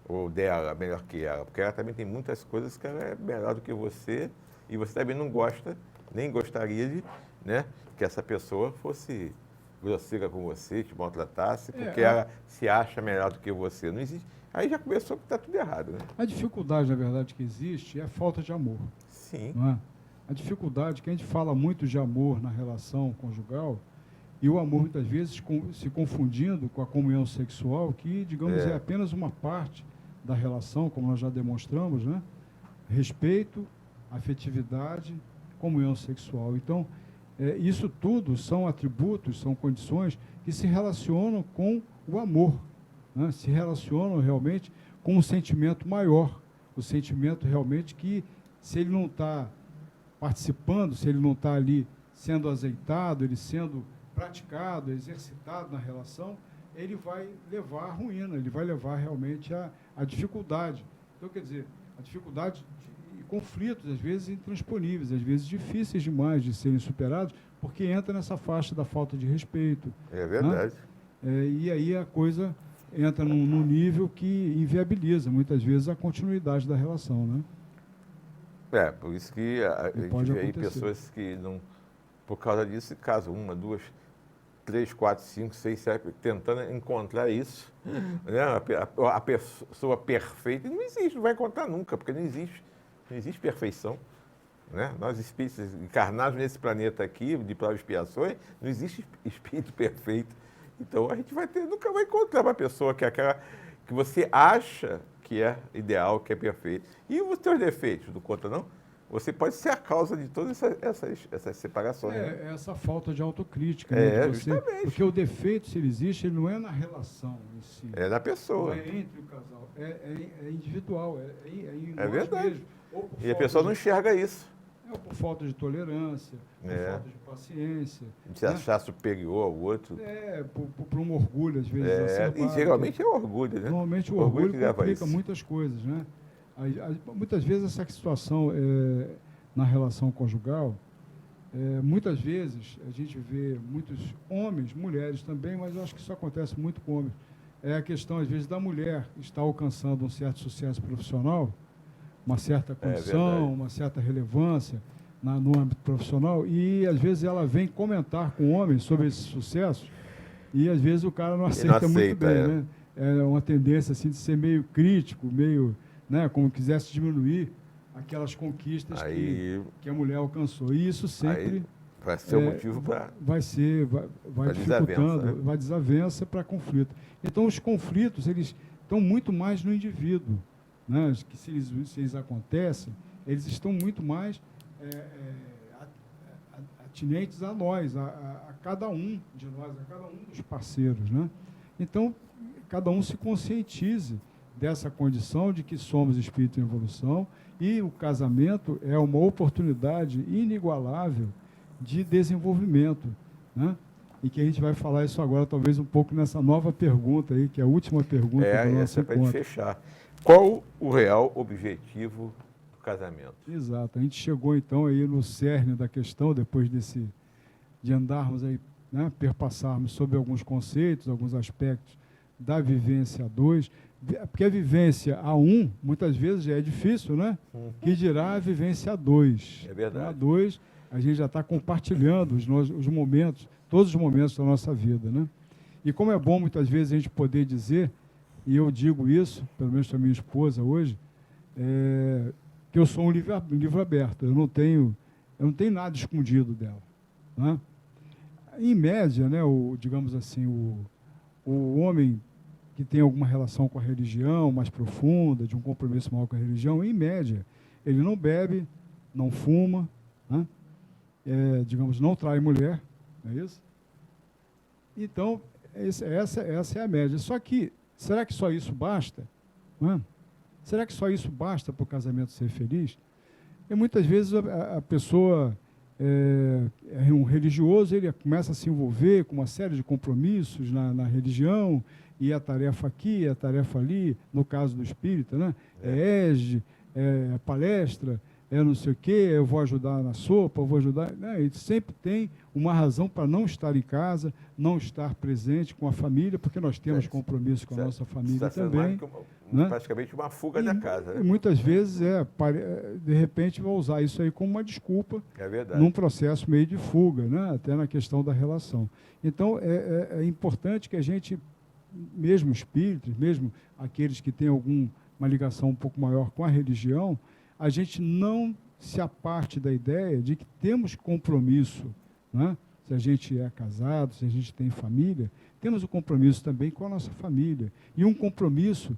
ou dela melhor que ela, porque ela também tem muitas coisas que ela é melhor do que você e você também não gosta, nem gostaria de, né, que essa pessoa fosse grosseira com você, te maltratasse, porque ela se acha melhor do que você. Não existe. Aí já começou que está tudo errado, né? A dificuldade, na verdade, que existe é a falta de amor. Sim. Não é? A dificuldade, que a gente fala muito de amor na relação conjugal, e o amor, muitas vezes, se confundindo com a comunhão sexual, que, digamos, é apenas uma parte da relação, como nós já demonstramos, né? Respeito, afetividade, comunhão sexual. Então, isso tudo são atributos, são condições que se relacionam com o amor, né? Se relacionam realmente com um sentimento maior, o sentimento realmente que, se ele não está participando, se ele não está ali sendo azeitado, ele sendo praticado, exercitado na relação, ele vai levar à ruína, ele vai levar realmente à dificuldade. Então, quer dizer, a dificuldade e conflitos, às vezes intransponíveis, às vezes difíceis demais de serem superados, porque entra nessa faixa da falta de respeito. É verdade. Né? E aí a coisa entra num nível que inviabiliza, muitas vezes, a continuidade da relação, né? Por isso que a gente vê aí pessoas que não, por causa disso, casam 1, 2, 3, 4, 5, 6, 7, tentando encontrar isso. Né? A pessoa perfeita não existe, não vai encontrar nunca, porque não existe perfeição. Né? Nós, espíritos encarnados nesse planeta aqui, de provas e expiações, não existe espírito perfeito. Então a gente nunca vai encontrar uma pessoa que é aquela que você acha que é ideal, que é perfeito. E os teus defeitos, não conta não? Você pode ser a causa de todas essas separações. Né? Essa falta de autocrítica. Né, de você, justamente. porque o defeito, se ele existe, ele não é na relação em si. É na pessoa. Não é entre o casal. É individual. É verdade. Mesmo, e a pessoa não enxerga isso. Ou por falta de tolerância, por falta de paciência. De se achar superior ao outro. Por um orgulho, às vezes. E geralmente é o orgulho, né? Normalmente o orgulho complica muitas coisas, né? Muitas vezes essa situação na relação conjugal, muitas vezes a gente vê muitos homens, mulheres também, mas eu acho que isso acontece muito com homens. É a questão, às vezes, da mulher estar alcançando um certo sucesso profissional, uma certa condição, uma certa relevância no âmbito profissional, e às vezes ela vem comentar com o homem sobre esse sucesso, e às vezes o cara não aceita muito bem. Né? É uma tendência assim, de ser meio crítico, meio, né, como quisesse diminuir aquelas conquistas que a mulher alcançou. E isso sempre vai ser o motivo para... Vai dificultando, vai desavença para conflito. Então, os conflitos, eles estão muito mais no indivíduo. Né? Que se eles acontecem, eles estão muito mais atinentes a nós, a cada um de nós, a cada um dos parceiros. Né? Então, cada um se conscientize dessa condição de que somos espírito em evolução, e o casamento é uma oportunidade inigualável de desenvolvimento. Né? E que a gente vai falar isso agora, talvez um pouco nessa nova pergunta aí, que é a última pergunta do nosso encontro. Para a gente fechar. Qual o real objetivo do casamento? Exato. A gente chegou, então, aí no cerne da questão, depois de andarmos aí, né, perpassarmos sobre alguns conceitos, alguns aspectos da vivência a 2, porque a vivência a 1, muitas vezes, já é difícil, né? Que dirá a vivência a 2. É verdade. A 2, a gente já está compartilhando os momentos, todos os momentos da nossa vida, né? E como é bom, muitas vezes, a gente poder dizer, e eu digo isso, pelo menos para minha esposa hoje, que eu sou um livro aberto, eu não tenho nada escondido dela. Né? Em média, né, digamos assim, o homem que tem alguma relação com a religião mais profunda, de um compromisso maior com a religião, em média, ele não bebe, não fuma, né? Digamos, não trai mulher, não é isso? Então, essa é a média. Só que, será que só isso basta? Né? Será que só isso basta para o casamento ser feliz? E muitas vezes a pessoa é um religioso, ele começa a se envolver com uma série de compromissos na religião, e a tarefa aqui, a tarefa ali, no caso do espírita, né? EGE, palestra, não sei o quê, eu vou ajudar na sopa, eu vou ajudar... Né? Ele sempre tem uma razão para não estar em casa, não estar presente com a família, porque nós temos compromisso com a nossa família também. Né? Praticamente uma fuga da casa. Né? E muitas vezes, de repente, vai usar isso aí como uma desculpa num processo meio de fuga, né? Até na questão da relação. Então, é importante que a gente, mesmo espíritos, mesmo aqueles que têm alguma ligação um pouco maior com a religião, a gente não se aparte da ideia de que temos compromisso, né? Se a gente é casado, se a gente tem família, temos o compromisso também com a nossa família. E um compromisso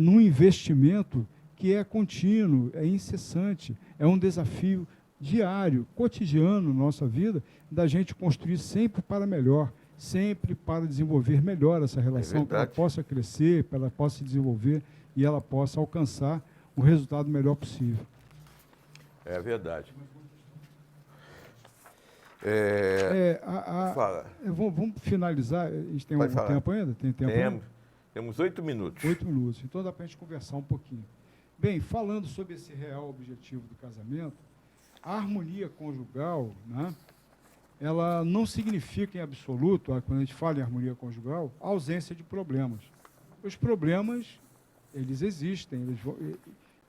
num investimento que é contínuo, é incessante, é um desafio diário, cotidiano na nossa vida, da gente construir sempre para melhor, sempre para desenvolver melhor essa relação, que ela possa crescer, para ela possa se desenvolver e ela possa alcançar o resultado melhor possível. É verdade. Fala. Vamos finalizar. A gente tem Pode algum falar. tempo ainda? Tem tempo ainda? Temos 8 minutos. 8 minutos. Então dá para a gente conversar um pouquinho. Bem, falando sobre esse real objetivo do casamento, a harmonia conjugal, né, ela não significa em absoluto, quando a gente fala em harmonia conjugal, a ausência de problemas. Os problemas, eles existem,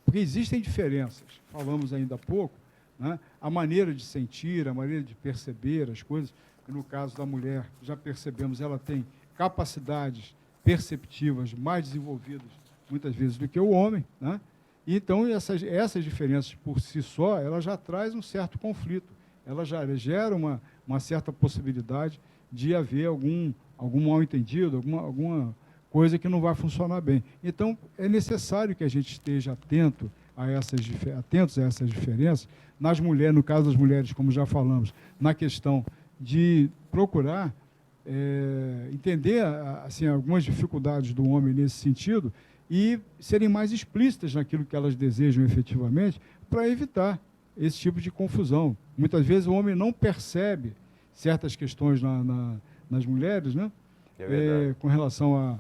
porque existem diferenças. Falamos ainda há pouco, né, a maneira de sentir, a maneira de perceber as coisas. E no caso da mulher, já percebemos, ela tem capacidades perceptivas mais desenvolvidas, muitas vezes, do que o homem, né? E então, essas diferenças por si só, ela já traz um certo conflito, ela já gera uma certa possibilidade de haver algum mal-entendido, alguma coisa que não vai funcionar bem. Então, é necessário que a gente esteja atentos a essas diferenças. Nas mulheres, no caso das mulheres, como já falamos, na questão de procurar entender assim, algumas dificuldades do homem nesse sentido e serem mais explícitas naquilo que elas desejam efetivamente para evitar esse tipo de confusão. Muitas vezes o homem não percebe certas questões nas mulheres, né? Com relação a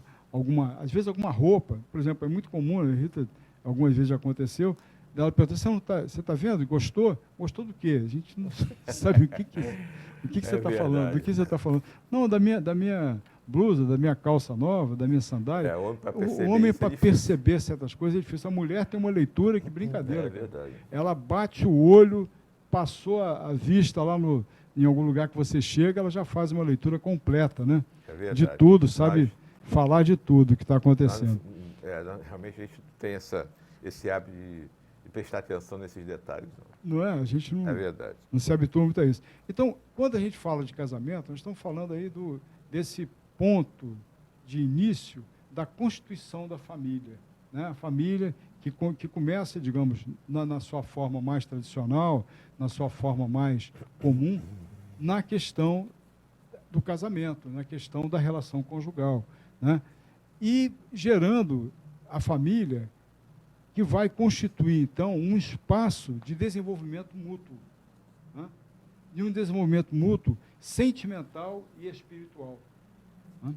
às vezes alguma roupa, por exemplo, é muito comum, a Rita, algumas vezes já aconteceu, ela pergunta, você está vendo? Gostou? Gostou do quê? A gente não sabe o que você está falando, do que você está falando. Não, da minha blusa, da minha calça nova, da minha sandália. O homem, para perceber certas coisas, é difícil. A mulher tem uma leitura que brincadeira. É verdade. Ela bate o olho, passou a vista lá em algum lugar que você chega, ela já faz uma leitura completa, né? É verdade. De tudo, sabe? Falar de tudo que está acontecendo. Realmente a gente tem esse hábito de prestar atenção nesses detalhes. Não é? A gente não, é verdade. Não se habitua muito a isso. Então, quando a gente fala de casamento, nós estamos falando aí desse ponto de início da constituição da família, né? A família que começa, digamos, na sua forma mais tradicional, na sua forma mais comum, na questão do casamento, na questão da relação conjugal, né? E gerando a família que vai constituir, então, um espaço de desenvolvimento mútuo, né? De um desenvolvimento mútuo sentimental e espiritual, né?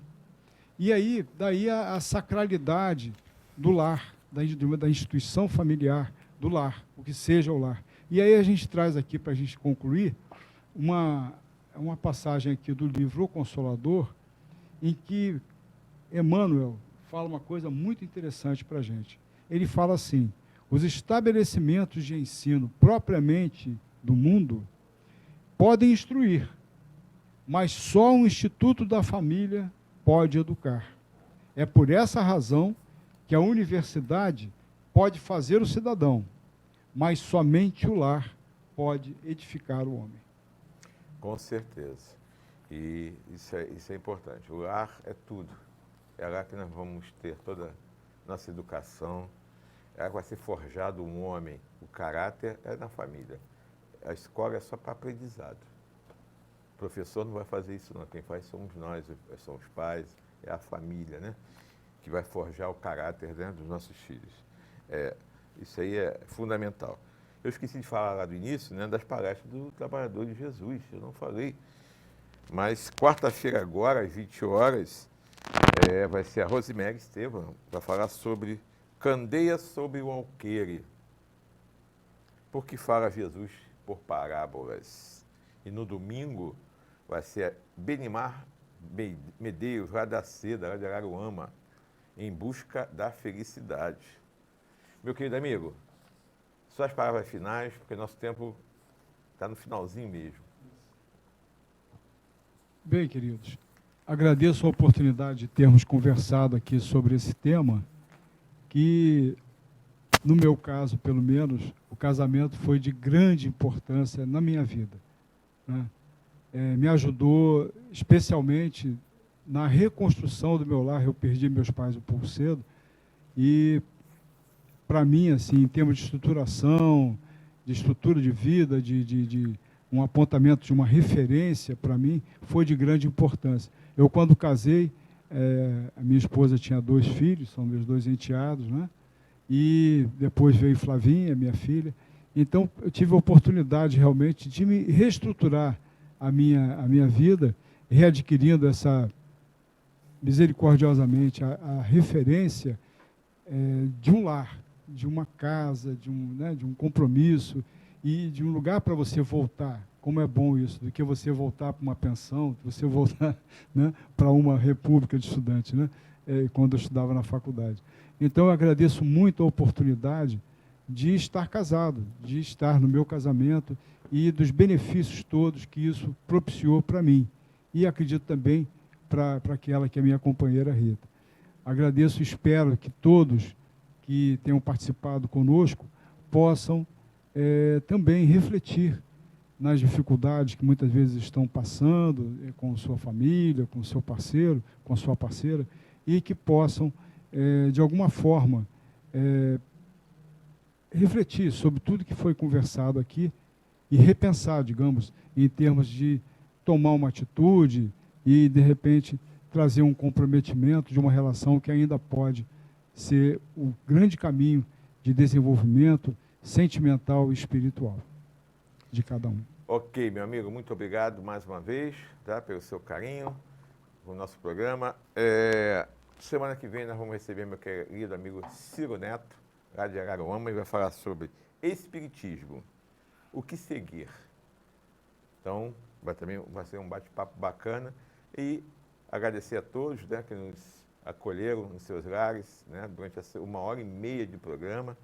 E aí, daí a sacralidade do lar, da instituição familiar, do lar, o que seja o lar. E aí a gente traz aqui, para a gente concluir, uma passagem aqui do livro O Consolador, em que Emmanuel fala uma coisa muito interessante para a gente. Ele fala assim, os estabelecimentos de ensino propriamente do mundo podem instruir, mas só um instituto da família pode educar. É por essa razão que a universidade pode fazer o cidadão, mas somente o lar pode edificar o homem. Com certeza. E isso é importante. O lar é tudo. É lá que nós vamos ter toda a nossa educação. É lá que vai ser forjado um homem. O caráter é na família. A escola é só para aprendizado. O professor não vai fazer isso não. Quem faz somos nós, são os pais, é a família, né? Que vai forjar o caráter, né, dos nossos filhos. Isso aí é fundamental. Eu esqueci de falar lá do início, né, das palestras do Trabalhador de Jesus. Eu não falei. Mas quarta-feira agora, às 20 horas, vai ser a Rosemary Estevam, para falar sobre candeia sobre o alqueire. Porque fala Jesus por parábolas. E no domingo vai ser Benimar Medeiros, lá da Seda, lá de Araruama, em busca da felicidade. Meu querido amigo, suas palavras finais, porque nosso tempo está no finalzinho mesmo. Bem, queridos, agradeço a oportunidade de termos conversado aqui sobre esse tema, que, no meu caso, pelo menos, o casamento foi de grande importância na minha vida, né? Me ajudou especialmente na reconstrução do meu lar. Eu perdi meus pais um pouco cedo e, para mim, assim, em termos de estruturação, de estrutura de vida, de um apontamento de uma referência, para mim, foi de grande importância. Eu, quando casei, a minha esposa tinha 2 filhos, são meus 2 enteados, né? E depois veio Flavinha, minha filha. Então, eu tive a oportunidade, realmente, de me reestruturar a minha vida, readquirindo essa, misericordiosamente, a referência de um lar, de uma casa, de um compromisso e de um lugar para você voltar. Como é bom isso, do que você voltar para uma pensão, você voltar, né, para uma república de estudantes, né, quando eu estudava na faculdade. Então, eu agradeço muito a oportunidade de estar casado, de estar no meu casamento e dos benefícios todos que isso propiciou para mim. E acredito também para aquela que é minha companheira Rita. Agradeço e espero que todos que tenham participado conosco possam também refletir nas dificuldades que muitas vezes estão passando com sua família, com seu parceiro, com sua parceira, e que possam, de alguma forma, refletir sobre tudo que foi conversado aqui e repensar, digamos, em termos de tomar uma atitude e, de repente, trazer um comprometimento de uma relação que ainda pode ser o grande caminho de desenvolvimento sentimental e espiritual de cada um. Ok, meu amigo, muito obrigado mais uma vez, tá, pelo seu carinho no nosso programa. Semana que vem nós vamos receber meu querido amigo Ciro Neto, lá de Araruama, e vai falar sobre espiritismo, o que seguir. Então, vai ser um bate-papo bacana e agradecer a todos, né, que nos acolheram nos seus lares, né, durante essa 1h30 de programa,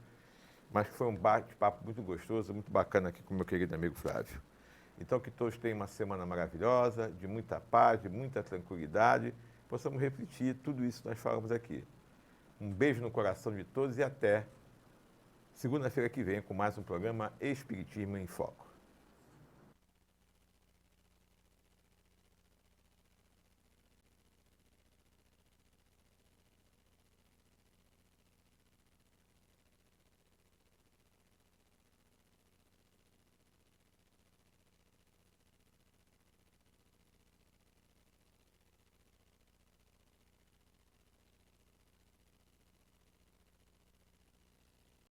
mas foi um bate-papo muito gostoso, muito bacana aqui com o meu querido amigo Flávio. Então, que todos tenham uma semana maravilhosa, de muita paz, de muita tranquilidade, possamos refletir tudo isso que nós falamos aqui. Um beijo no coração de todos e até segunda-feira que vem com mais um programa Espiritismo em Foco.